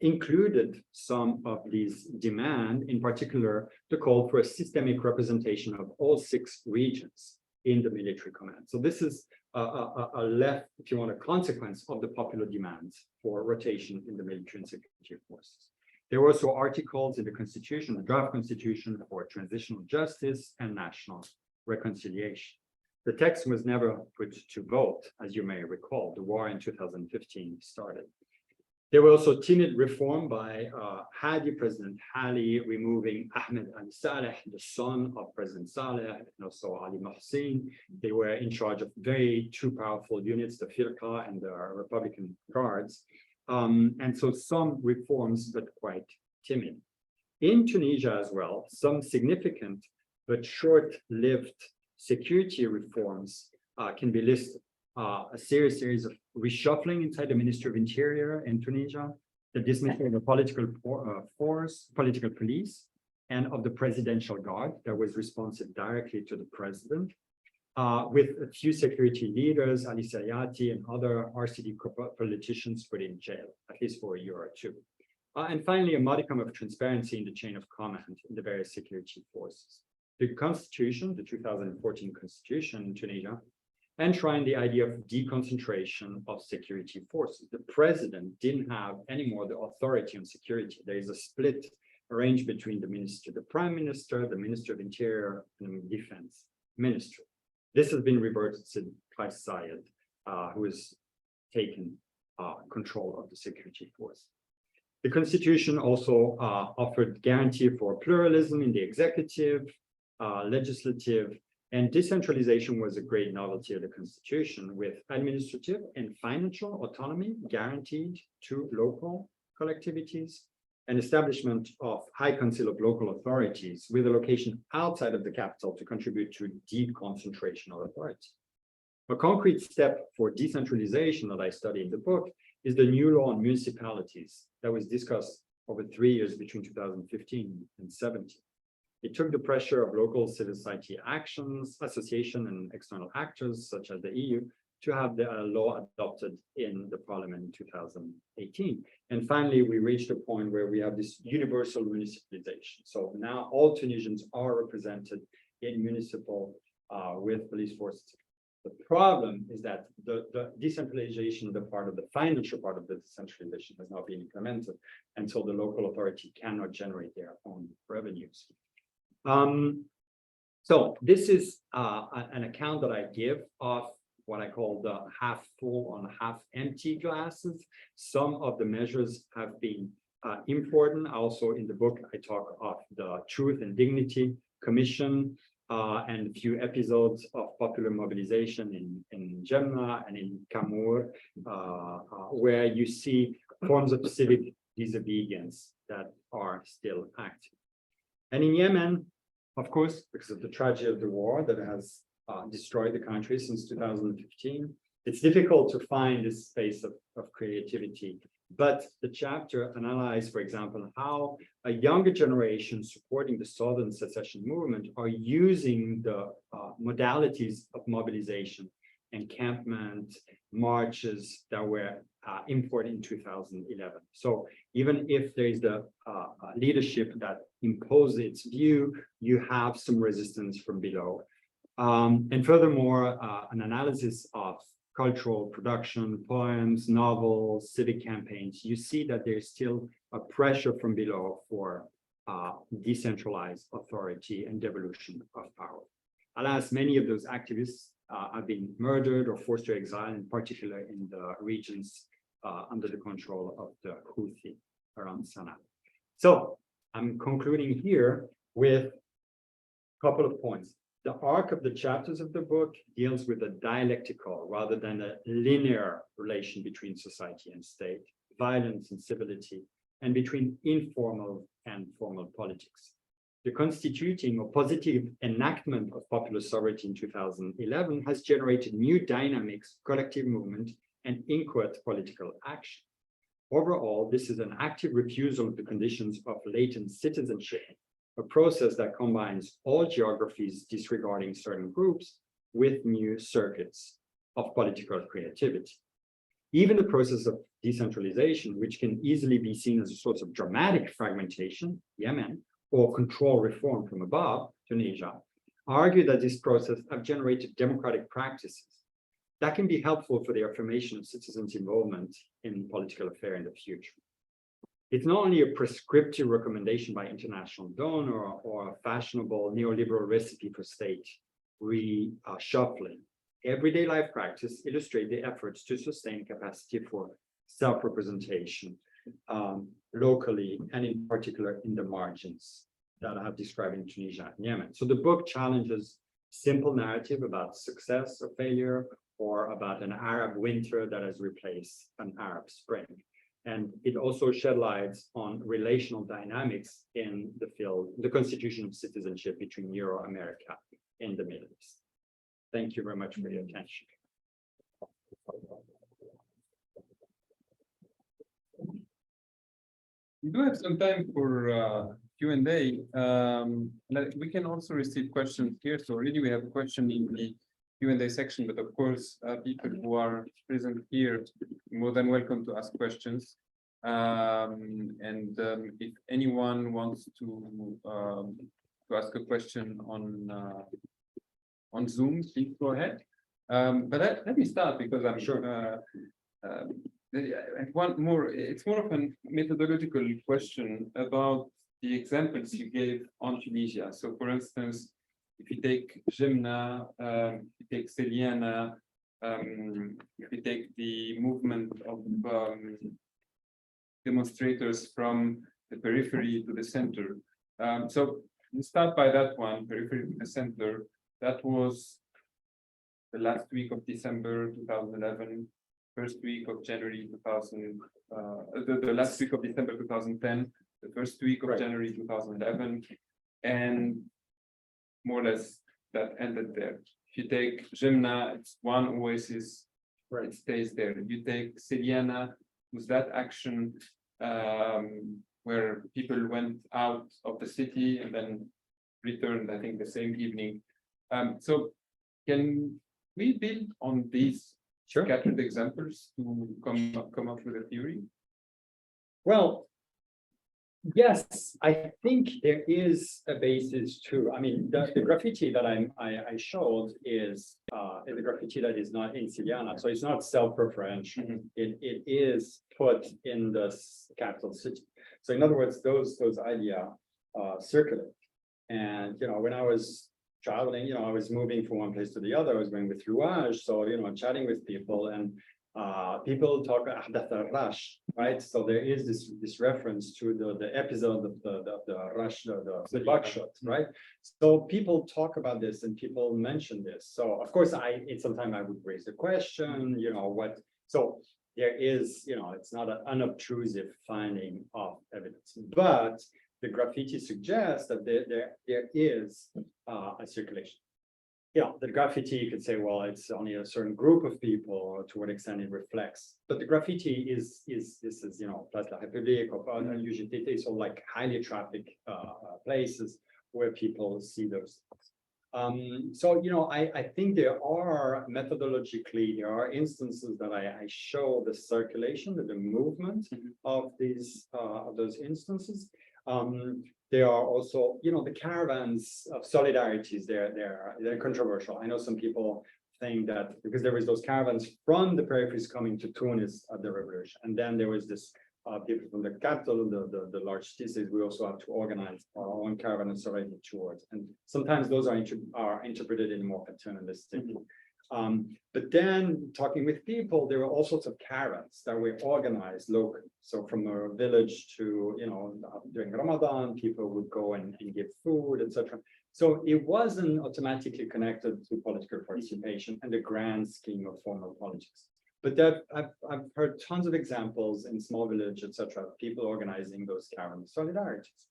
included some of these demands, in particular, the call for a systemic representation of all 6 regions in the military command. So this is a left, if you want, a consequence of the popular demands for rotation in the military and security forces. There were also articles in the constitution, the draft constitution, for transitional justice and national reconciliation. The text was never put to vote, as you may recall. The war in 2015 started. There were also timid reform by President Hadi, removing Ahmed Ali Saleh, the son of President Saleh, and also Ali Mohsin. They were in charge of 2 powerful units, the Firqa and the Republican Guards. And so some reforms, but quite timid. In Tunisia as well, some significant but short-lived security reforms can be listed. A series of reshuffling inside the Ministry of Interior in Tunisia, the dismissal of the political police, and of the presidential guard that was responsive directly to the president, with a few security leaders, Ali Sayati and other RCD politicians put in jail, at least for a year or 2. And finally, a modicum of transparency in the chain of command in the various security forces. The constitution, the 2014 constitution in Tunisia, enshrined the idea of deconcentration of security forces. The president didn't have anymore the authority on security. There is a split arranged between the prime minister, the minister of interior, and the defense ministry. This has been reverted by Sayed, who has taken control of the security force. The constitution also offered guarantee for pluralism in the executive, legislative, and decentralization was a great novelty of the constitution, with administrative and financial autonomy guaranteed to local collectivities, and establishment of High Council of Local Authorities with a location outside of the capital to contribute to deep concentration of authority. A concrete step for decentralization that I study in the book is the new law on municipalities that was discussed over 3 years between 2015 and 17. It took the pressure of local civil society actions, association, and external actors such as the EU to have the law adopted in the parliament in 2018. And finally, we reached a point where we have this universal municipalization. So now all Tunisians are represented in municipal with police forces. The problem is that the decentralization, the financial part of the decentralization has not been implemented, and so the local authority cannot generate their own revenues. So this is an account that I give of what I call the half full and half empty glasses. Some of the measures have been important. Also in the book, I talk of the Truth and Dignity Commission and a few episodes of popular mobilization in Jemna and in Kamur, where you see forms of civic disobedience that are still active. And in Yemen, of course, because of the tragedy of the war that has destroyed the country since 2015, it's difficult to find this space of creativity. But the chapter analyzed, for example, how a younger generation supporting the Southern secession movement are using the modalities of mobilization, encampment, marches that were imported in 2011. So even if there is the leadership that imposes its view, you have some resistance from below. And furthermore, an analysis of cultural production, poems, novels, civic campaigns, you see that there's still a pressure from below for decentralized authority and devolution of power. Alas, many of those activists have been murdered or forced to exile, in particular in the regions under the control of the Houthi around Sana'a. So I'm concluding here with a couple of points. The arc of the chapters of the book deals with a dialectical rather than a linear relation between society and state, violence and civility, and between informal and formal politics. The constituting or positive enactment of popular sovereignty in 2011 has generated new dynamics, collective movement, and inchoate political action. Overall, this is an active refusal of the conditions of latent citizenship, a process that combines all geographies disregarding certain groups with new circuits of political creativity. Even the process of decentralization, which can easily be seen as a source of dramatic fragmentation, Yemen, or control reform from above, Tunisia, argue that this process have generated democratic practices that can be helpful for the affirmation of citizens' involvement in political affairs in the future. It's not only a prescriptive recommendation by international donor or a fashionable neoliberal recipe for state reshuffling. Everyday life practice illustrate the efforts to sustain capacity for self-representation locally and in particular in the margins that I have described in Tunisia and Yemen. So the book challenges simple narrative about success or failure or about an Arab winter that has replaced an Arab spring. And it also shed lights on relational dynamics in the field, the constitution of citizenship between Euro-America and the Middle East. Thank you very much for your attention. We do have some time for Q&A. We can also receive questions here. So already we have a question in the Q&A section, but of course, people who are present here, more than welcome to ask questions. If anyone wants to ask a question on Zoom, please go ahead. But let me start because I'm sure. One more. It's more of a methodological question about the examples you gave on Tunisia. So, for instance, if you take Jemna, if you take Seliana, if you take the movement of demonstrators from the periphery to the center. So we start by that one, periphery to the center. That was the last week of December 2011, first week of January 2000, the last week of December 2010, the first week of January 2011, and more or less that ended there. If you take Jemna, it's one oasis, it stays there. You take Seliana, was that action where people went out of the city and then returned, I think, the same evening. So can we build on these scattered examples to come up with a theory? Well, Yes, I think there is a basis too. I mean, the graffiti that I showed is the graffiti that is not in Siliana, so it's not self-referential. It is put in the capital city. So in other words, those idea circulate. And when I was traveling, I was moving from one place to the other. I was going with Rouage, so chatting with people, and people talk about rush, right? So there is this reference to the episode of the rush, the buckshot, right? So people talk about this and people mention this. So of course, sometimes I would raise the question, what. So there is, it's not an unobtrusive finding of evidence, but the graffiti suggests that there is a circulation. The graffiti, you could say, well, it's only a certain group of people, or to what extent it reflects. But the graffiti is Place la République or UGTT, so like highly trafficked places where people see those things. So, I think there are methodologically, there are instances that I show the circulation, the movement of those instances. There are also, the caravans of solidarities. They're controversial. I know some people think that because there was those caravans from the peripheries coming to Tunis at the revolution, and then there was this people from the capital, the large cities. We also have to organize our own caravan and solidarity towards. And sometimes those are interpreted in a more paternalistic. But then talking with people, there were all sorts of caravans that were organized locally. So from a village to, during Ramadan, people would go and give food, etc. So it wasn't automatically connected to political participation and the grand scheme of formal politics. But I've heard tons of examples in small village, etc., people organizing those caravan solidarities.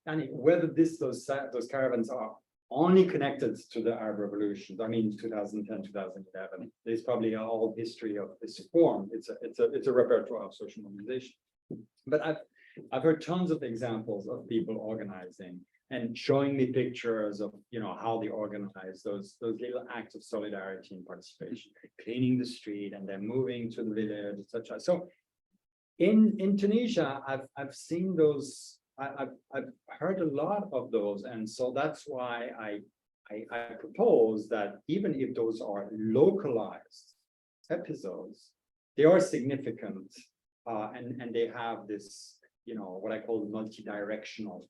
And whether those caravans are only connected to the Arab revolutions. I mean, 2010, 2011. There's probably a whole history of this form. It's a repertoire of social mobilization. But I've heard tons of examples of people organizing and showing me pictures of how they organize those little acts of solidarity and participation, cleaning the street and then moving to the village, etc. So in Tunisia, I've seen those. I've heard a lot of those, and so that's why I propose that even if those are localized episodes, they are significant, and they have this, what I call multi-directional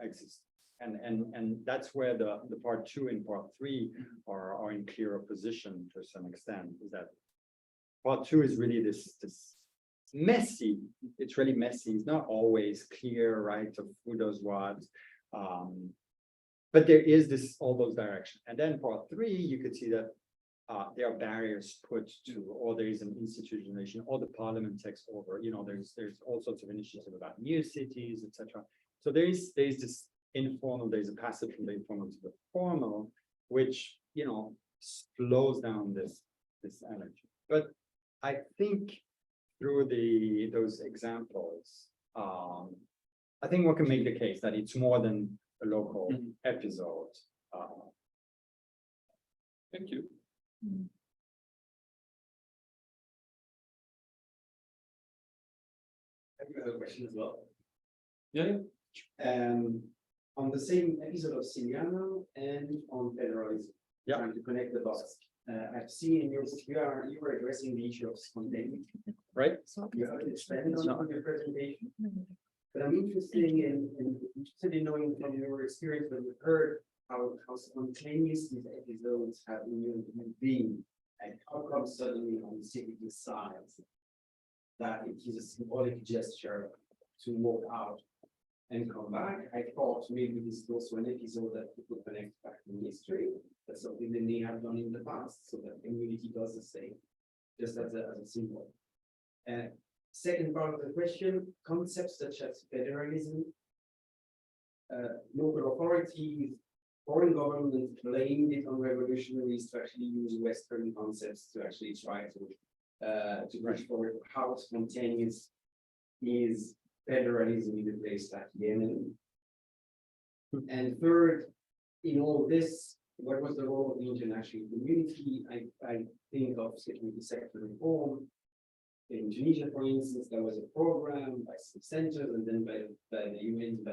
existence, and that's where the part 2 and part 3 are in clear opposition to some extent. Is that part 2 is really this messy. It's really messy. It's not always clear, right, of who does what. But there is all those directions. And then part 3, you could see that there are barriers put to, or there is an institutionalization, or the parliament takes over. There's all sorts of initiatives about new cities, etc. So there's this informal, there's a passage from the informal to the formal, which slows down this energy. But I think through those examples, I think one can make the case that it's more than a local episode. Thank you. I have a question as well. Yeah. On the same episode of Siliano and on federalism, trying to connect the dots. I've seen in your book you were addressing the issue of spontaneity. Right. You haven't expanded on your presentation, but I'm interested in knowing from your experience when you heard how spontaneous these episodes have been, and how come suddenly on the city decides that it is a symbolic gesture to walk out and come back. I thought maybe this is also an episode that people connect back in history. That's something that they have done in the past, so that community does the same, just as a symbol. Second part of the question, concepts such as federalism, local authorities, foreign governments blamed it on revolutionaries to actually use Western concepts to actually try to push forward how spontaneous is federalism in a place like Yemen. And third, in all this, what was the role of the international community? I think of security sector reform, in Tunisia, for instance, there was a program by some centers and then by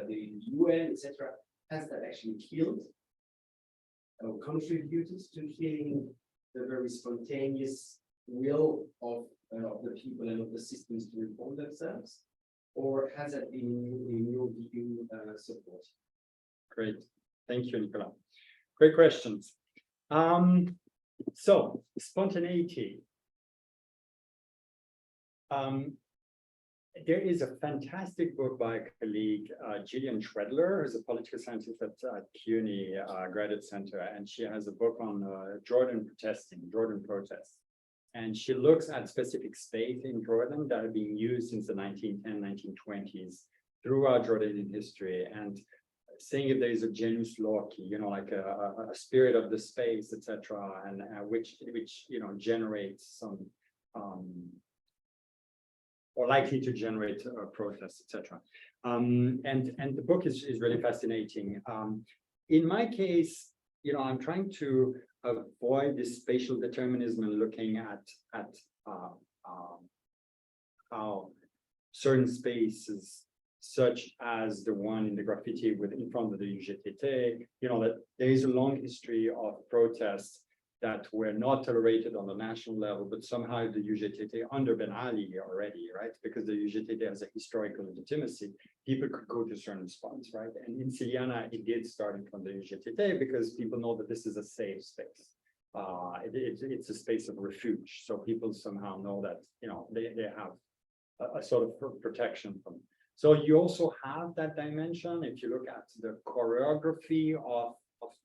the UN, etc. Has that actually killed or contributed to killing the very spontaneous will of the people and of the systems to reform themselves? Or has that been, in your view, support? Great. Thank you, Nicola. Great questions. So spontaneity. There is a fantastic book by a colleague, Gillian Schredler, who's a political scientist at CUNY Graduate Center, and she has a book on Jordan protests. And she looks at specific space in Jordan that are being used since the 1910s, 1920s throughout Jordanian history, and saying if there is a genius loci, like a spirit of the space, etc., and which generates some or likely to generate protests, etc. And the book is really fascinating. In my case, I'm trying to avoid this spatial determinism and looking at how certain spaces, such as the one in the graffiti in front of the UGTT, that there is a long history of protests that were not tolerated on the national level, but somehow the UGTT under Ben Ali already, right? Because the UGTT has a historical legitimacy, people could go to certain spots, right? And in Syria, it did start from the UGTT because people know that this is a safe space. It's a space of refuge. So people somehow know that, they have a sort of protection from. So you also have that dimension. If you look at the choreography of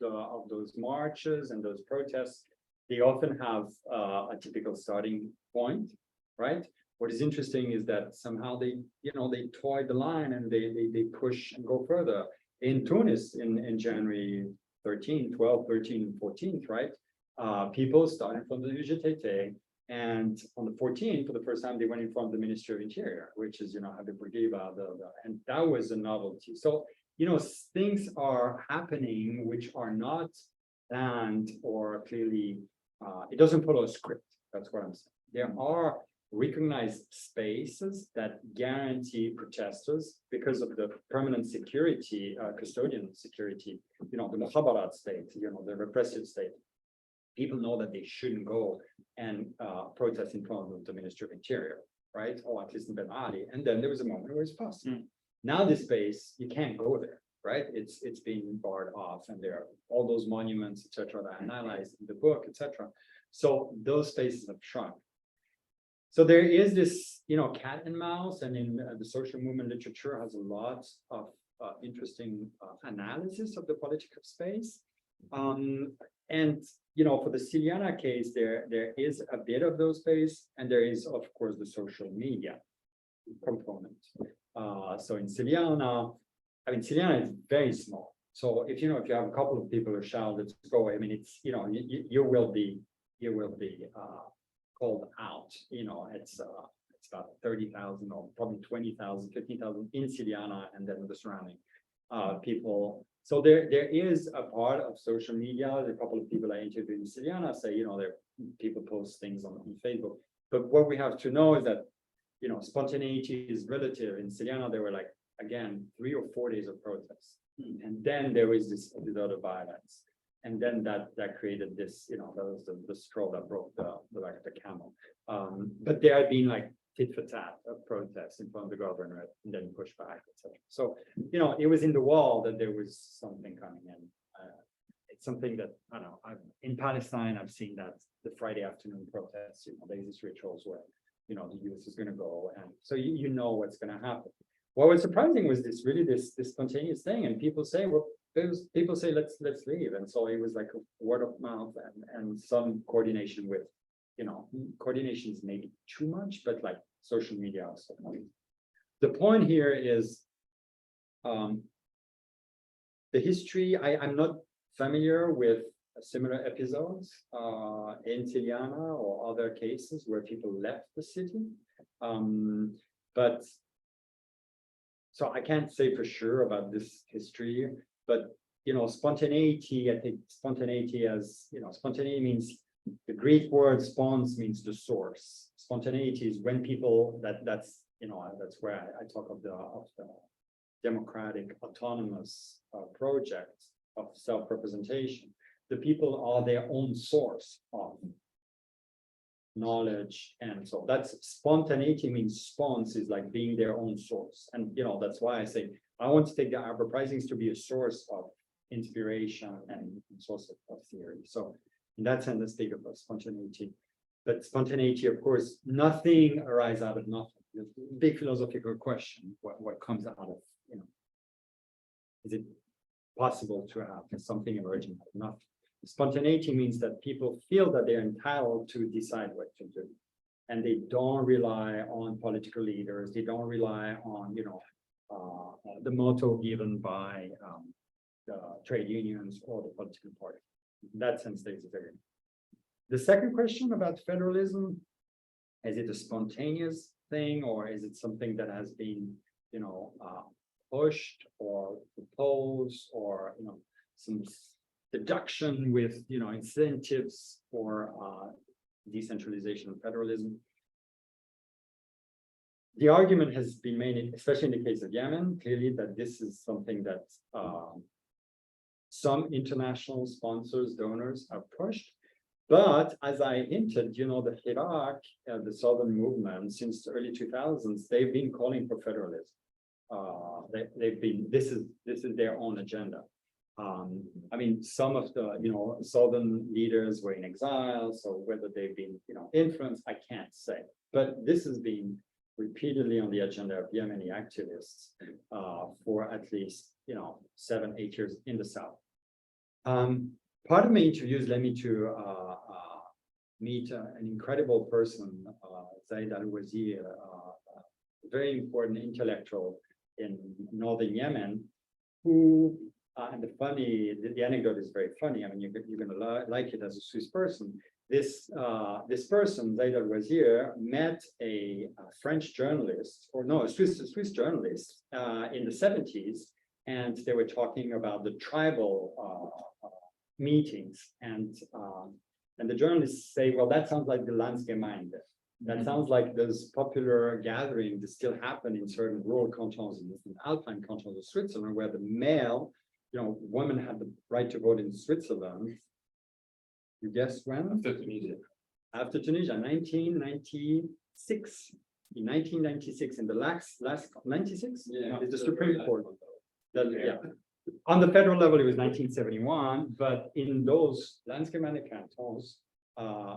those marches and those protests, they often have a typical starting point, right? What is interesting is that somehow they toy the line and they push and go further. In Tunis, in January 13, 12, 13, 14th, right? People started from the UGTT, and on the 14th, for the first time, they went in front of the Ministry of Interior, which is, Habib Bourguiba, and that was a novelty. So, things are happening which are not planned or clearly, it doesn't follow a script. That's what I'm saying. There are recognized spaces that guarantee protesters because of the permanent security, custodian security, the Mukhabarat state, the repressive state. People know that they shouldn't go and protest in front of the Ministry of Interior, right? Or at least in Ben Ali. And then there was a moment where it's possible. Now this space, you can't go there, right? It's being barred off, and there are all those monuments, etc., that I analyzed in the book, etc. So those spaces have shrunk. So there is this, cat and mouse, and in the social movement literature has a lot of interesting analysis of the political space. And for the Syriana case, there is a bit of those space, and there is, of course, the social media component. So in Syriana, Syriana is very small. So if you have a couple of people who shout, let's go, it's, you will be called out. It's about 30,000 or probably 20,000, 15,000 in Syriana, and then the surrounding people. So there is a part of social media. A couple of people I interviewed in Syriana say, people post things on Facebook. But what we have to know is that, spontaneity is relative. In Syriana, there were 3 or 4 days of protests. And then there was this other violence. And then that created this, that was the straw that broke the back of the camel. But there had been tit for tat of protests in front of the governor and then pushback, etc. So, it was in the wall that there was something coming in. It's something that, I don't know, in Palestine, I've seen that the Friday afternoon protests, there's these rituals where, the US is going to go. And so you know what's going to happen. What was surprising was this spontaneous thing. And people say, people say, let's leave. And so it was like a word of mouth and some coordination with, coordination is maybe too much, but social media also. The point here is the history. I'm not familiar with similar episodes in Syriana or other cases where people left the city. But so I can't say for sure about this history, but spontaneity, I think spontaneity means the Greek word spons means the source. spontaneity is when people that's that's where I talk of the democratic autonomous project of self-representation. The people are their own source of knowledge, and so that's spontaneity means spons is like being their own source, and that's why I say I want to take the Arab Uprisings to be a source of inspiration and source of theory. So in that sense, let's think about spontaneity. But spontaneity, of course, nothing arises out of nothing. It's a big philosophical question: what comes out of is it possible to have something emerging out of nothing? Spontaneity means that people feel that they're entitled to decide what to do, and they don't rely on political leaders. They don't rely on the motto given by the trade unions or the political party. In that sense, there's a very. The second question about federalism: is it a spontaneous thing, or is it something that has been pushed or proposed, or some deduction with incentives for decentralization and federalism? The argument has been made, especially in the case of Yemen, clearly that this is something that some international sponsors, donors have pushed. But as I hinted, the Iraq, the Southern movement since the early 2000s, they've been calling for federalism. This is their own agenda. I mean, some of the Southern leaders were in exile, so whether they've been influenced, I can't say. But this has been repeatedly on the agenda of Yemeni activists for at least 7-8 years in the south. Part of my interviews led me to meet an incredible person, Zaid al-Wazir, a very important intellectual in northern Yemen, who and the anecdote is very funny. I mean, you're gonna like it as a Swiss person. This person, Zaid al-Wazir, met a French journalist, or no, a Swiss journalist in the 70s, and they were talking about the tribal meetings, and the journalists say, well, that sounds like the Landsgemeinde. That sounds like those popular gatherings that still happen in certain rural cantons in alpine cantons of Switzerland, where the male, women had the right to vote in Switzerland. You guess when? After Tunisia. After Tunisia, 1996. In 1996, in the last 96, Yeah, is the Supreme Court. On the federal level, it was 1971, but in those Landsgemeinde cantons,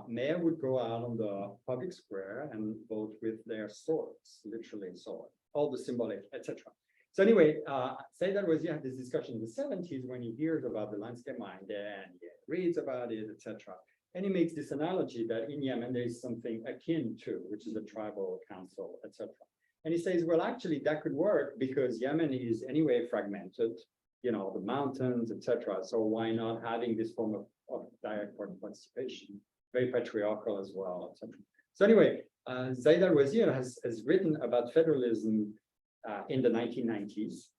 mayor would go out on the public square and vote with their swords, literally sword, all the symbolic, etc. So anyway, Zaid al-Wazir had this discussion in the 70s when he hears about the Landsgemeinde and he reads about it, etc. And he makes this analogy that in Yemen there is something akin to, which is a tribal council, etc. And he says, well, actually that could work because Yemen is anyway fragmented, the mountains, etc. So why not having this form of direct participation? Very patriarchal as well, etc. So anyway, Zaid al-Wazir has written about federalism in the 1990s.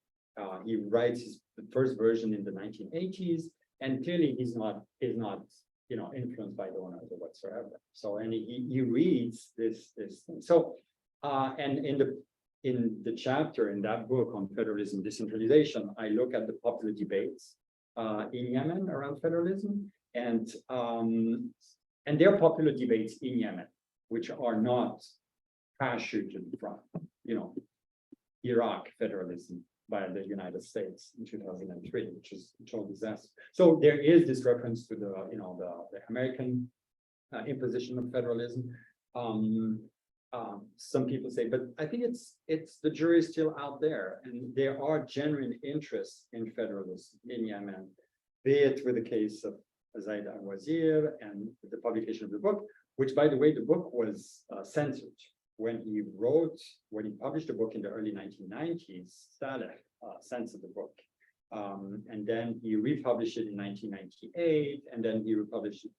He writes the first version in the 1980s, and clearly he's not influenced by donors or whatsoever. So and he reads this thing. So and in the chapter in that book on federalism decentralization, I look at the popular debates in Yemen around federalism, and there are popular debates in Yemen which are not parachuted from Iraq federalism by the United States in 2003, which is a total disaster. So there is this reference to the American imposition of federalism. Some people say, but I think it's the jury is still out there, and there are genuine interests in federalism in Yemen, be it with the case of Zaid al-Wazir and the publication of the book, which, by the way, the book was censored. When he published the book in the early 1990s, Saleh censored the book. And then he republished it in 1998, and then he republished it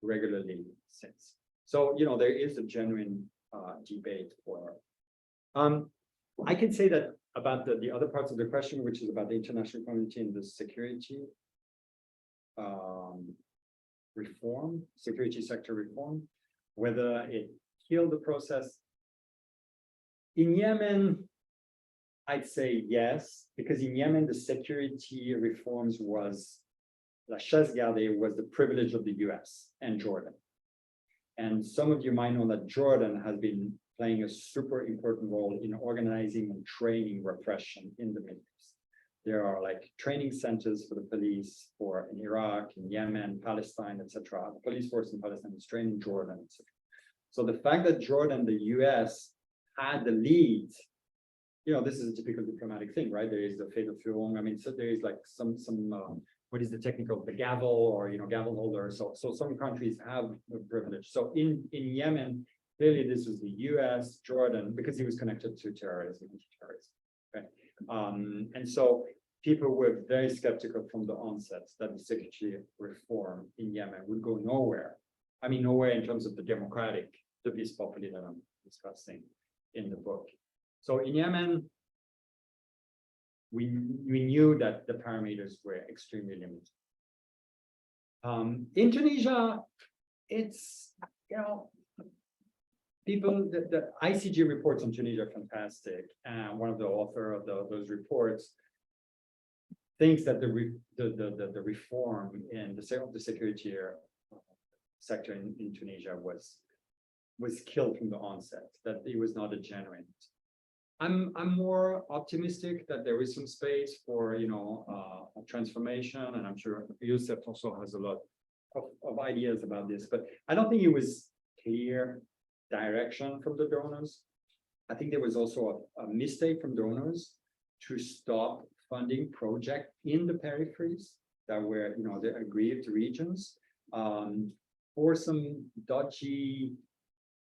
regularly since. So, there is a genuine debate for. I can say that about the other parts of the question, which is about the international community and the security reform, security sector reform, whether it killed the process. In Yemen, I'd say yes, because in Yemen, the security reforms was, la chasse gardée was the privilege of the US and Jordan. And some of you might know that Jordan has been playing a super important role in organizing and training repression in the Middle East. There are like training centers for the police in Iraq, in Yemen, Palestine, etc. The police force in Palestine is trained in Jordan, etc. So the fact that Jordan, the US, had the lead, this is a typical diplomatic thing, right? There is the fatal Führung. I mean, so there is like some what is the technical, the gavel or, gavel holder. So some countries have a privilege. So in Yemen, clearly this was the US, Jordan, because he was connected to terrorism, anti-terrorism, okay? And so people were very skeptical from the onset that the security reform in Yemen would go nowhere. I mean, nowhere in terms of the vis populi that I'm discussing in the book. So in Yemen, we knew that the parameters were extremely limited. In Tunisia, it's, people, the ICG reports on Tunisia are fantastic. And one of the author of those reports thinks that the reform in the security sector in Tunisia was killed from the onset, that it was not a genuine. I'm more optimistic that there is some space for a transformation, and I'm sure Youssef also has a lot of ideas about this, but I don't think it was clear direction from the donors. I think there was also a mistake from donors to stop funding projects in the peripheries that were the aggrieved regions for some dodgy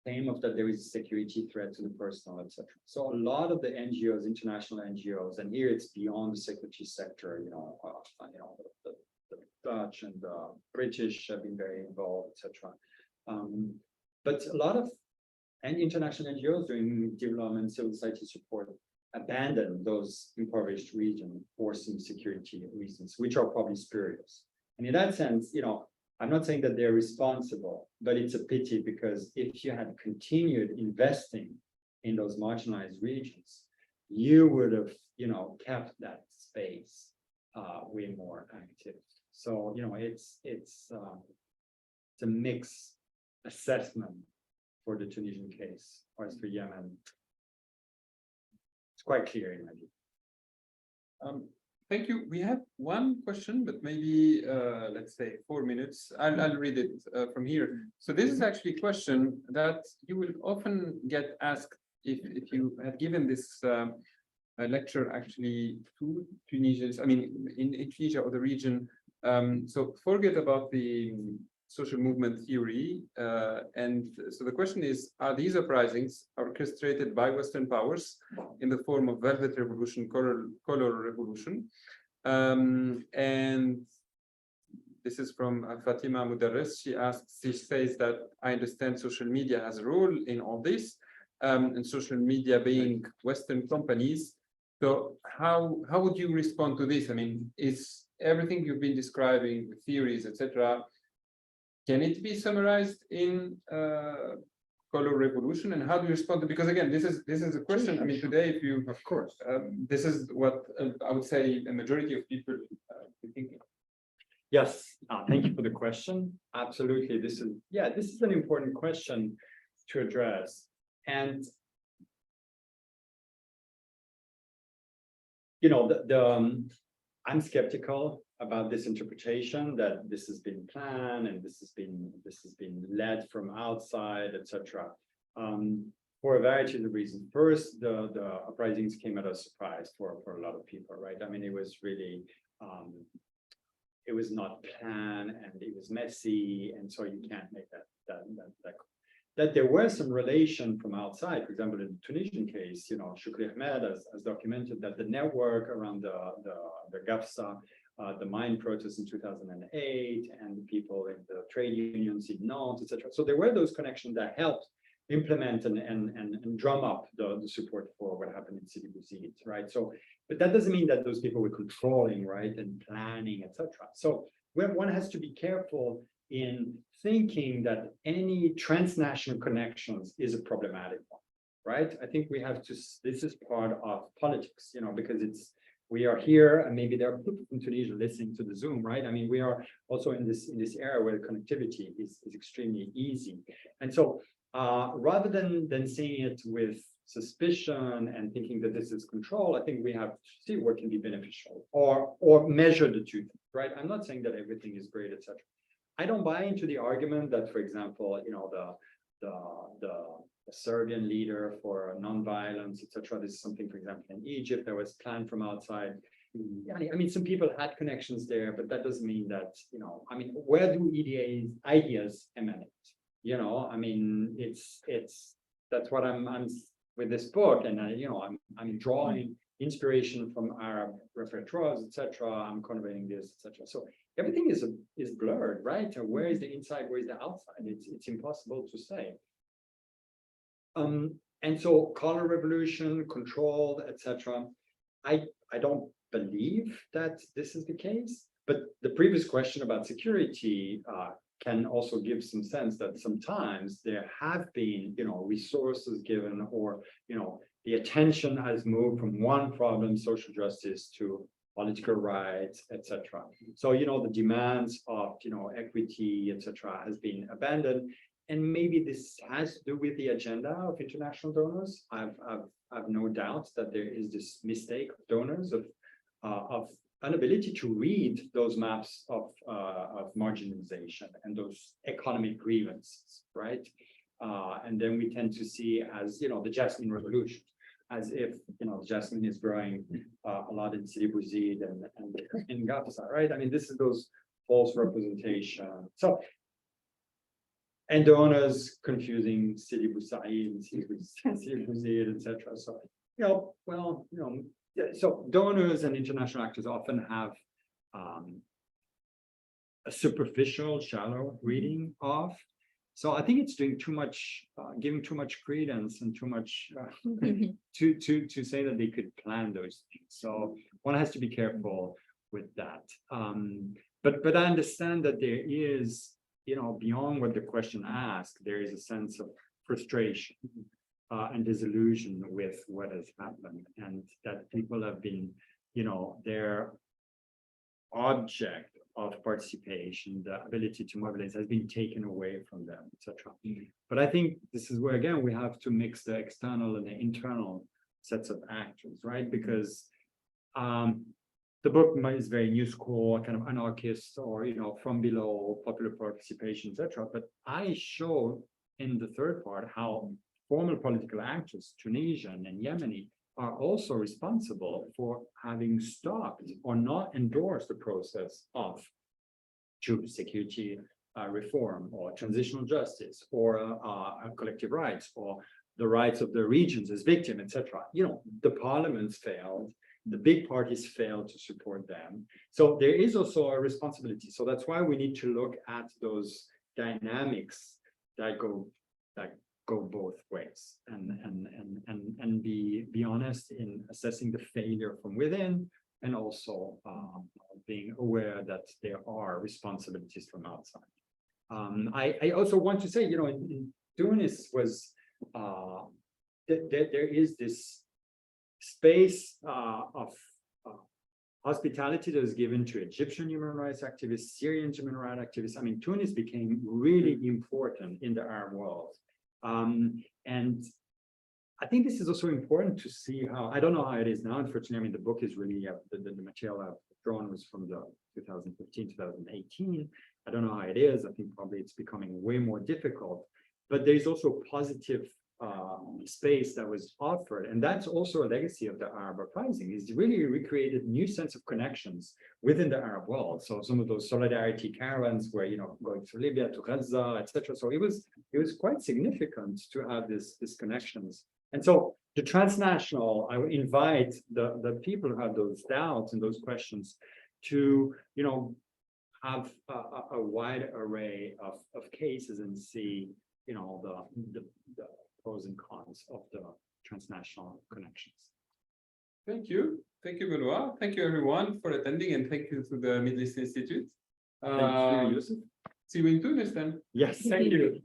claim of that there is a security threat to the personal, etc. So a lot of the NGOs, international NGOs, and here it's beyond the security sector, the Dutch and the British have been very involved, etc. But a lot of international NGOs doing development, civil society support abandoned those impoverished regions for some security reasons, which are probably spurious. And in that sense, I'm not saying that they're responsible, but it's a pity because if you had continued investing in those marginalized regions, you would have, kept that space way more active. So, it's a mixed assessment for the Tunisian case, or as for Yemen. It's quite clear in my view. Thank you. We have one question, but maybe let's say 4 minutes. I'll read it from here. So this is actually a question that you will often get asked if you had given this lecture actually to Tunisians, I mean, in Tunisia or the region. So forget about the social movement theory. And so the question is, are these uprisings orchestrated by Western powers in the form of velvet revolution, color revolution? And this is from Fatima Mudarris. She says that I understand social media has a role in all this, and social media being Western companies. So how would you respond to this? I mean, is everything you've been describing, the theories, etc., can it be summarized in color revolution? And how do you respond to? Because again, this is a question. I mean, today, if you, of course, this is what I would say a majority of people are thinking. Yes, thank you for the question. Absolutely, this is an important question to address, and I'm skeptical about this interpretation that this has been planned and this has been led from outside, etc. For a variety of reasons. First, the uprisings came at a surprise for a lot of people, right? I mean, it was really it was not planned and it was messy, and so you can't make that there were some relation from outside. For example, in the Tunisian case, Shukri Ahmed has documented that the network around the Gafsa, the mine protests in 2008, and the people in the trade unions in Nantes, etc. So there were those connections that helped implement and drum up the support for what happened in Sidi Bouzid, right? So, but that doesn't mean that those people were controlling, right, and planning, etc. So one has to be careful in thinking that any transnational connections is a problematic one, right? I think we have to, this is part of politics, because we are here, and maybe there are people from Tunisia listening to the Zoom, right? I mean, we are also in this era where connectivity is extremely easy. And so rather than seeing it with suspicion and thinking that this is control, I think we have to see what can be beneficial or measure the two things, right? I'm not saying that everything is great, etc. I don't buy into the argument that, for example, the Serbian leader for nonviolence, etc. This is something, for example, in Egypt that was planned from outside. I mean, some people had connections there, but that doesn't mean that, I mean, where do ideas emanate? I mean, that's what I'm with this book, and I'm drawing inspiration from Arab repertoires, etc. I'm conveying this, etc. So everything is blurred, right? Where is the inside? Where is the outside? It's impossible to say. And so color revolution, control, etc. I don't believe that this is the case, but the previous question about security can also give some sense that sometimes there have been, resources given, or, the attention has moved from one problem, social justice, to political rights, etc. So, the demands of, equity, etc. has been abandoned. And maybe this has to do with the agenda of international donors. I've no doubt that there is this mistake of donors of inability to read those maps of marginalization and those economic grievances, right? And then we tend to see as, the Jasmine Revolution, as if, jasmine is growing a lot in Sidi Bouzid and in Gafsa, right? I mean, this is those false representation. So, and donors confusing Sidi Bouzid and Sidi Bouzid, etc. So, so donors and international actors often have a superficial, shallow reading of. So I think it's doing too much, giving too much credence and too much to say that they could plan those things. So one has to be careful with that. But I understand that there is, beyond what the question asked, there is a sense of frustration and disillusion with what has happened, and that people have been, their object of participation, the ability to mobilize, has been taken away from them, etc. But I think this is where, again, we have to mix the external and the internal sets of actors, right? Because the book is very new school, kind of anarchist, or from below, popular participation, etc. But I show in the third part how formal political actors, Tunisian and Yemeni, are also responsible for having stopped or not endorsed the process of security reform, or transitional justice, or collective rights, or the rights of the regions as victims, etc. The parliaments failed, the big parties failed to support them. So there is also a responsibility. So that's why we need to look at those dynamics that go both ways, and be honest in assessing the failure from within, and also being aware that there are responsibilities from outside. I also want to say, in Tunis was there is this space of hospitality that was given to Egyptian human rights activists, Syrian human rights activists. I mean, Tunis became really important in the Arab world. And I think this is also important to see how, I don't know how it is now, unfortunately. I mean, the book is really, the material I've drawn was from the 2015, 2018. I don't know how it is. I think probably it's becoming way more difficult, but there's also positive space that was offered. And that's also a legacy of the Arab Uprising, is really recreated new sense of connections within the Arab world. So some of those solidarity caravans were, going to Libya, to Gaza, etc. So it was quite significant to have these connections. And so the transnational, I would invite the people who have those doubts and those questions to, have a wide array of cases and see, the pros and cons of the transnational connections. Thank you, Benoit. Thank you, everyone, for attending, and thank you to the Middle East Institute. Thank you, Yusuf. See you in Tunis then. Yes, thank you.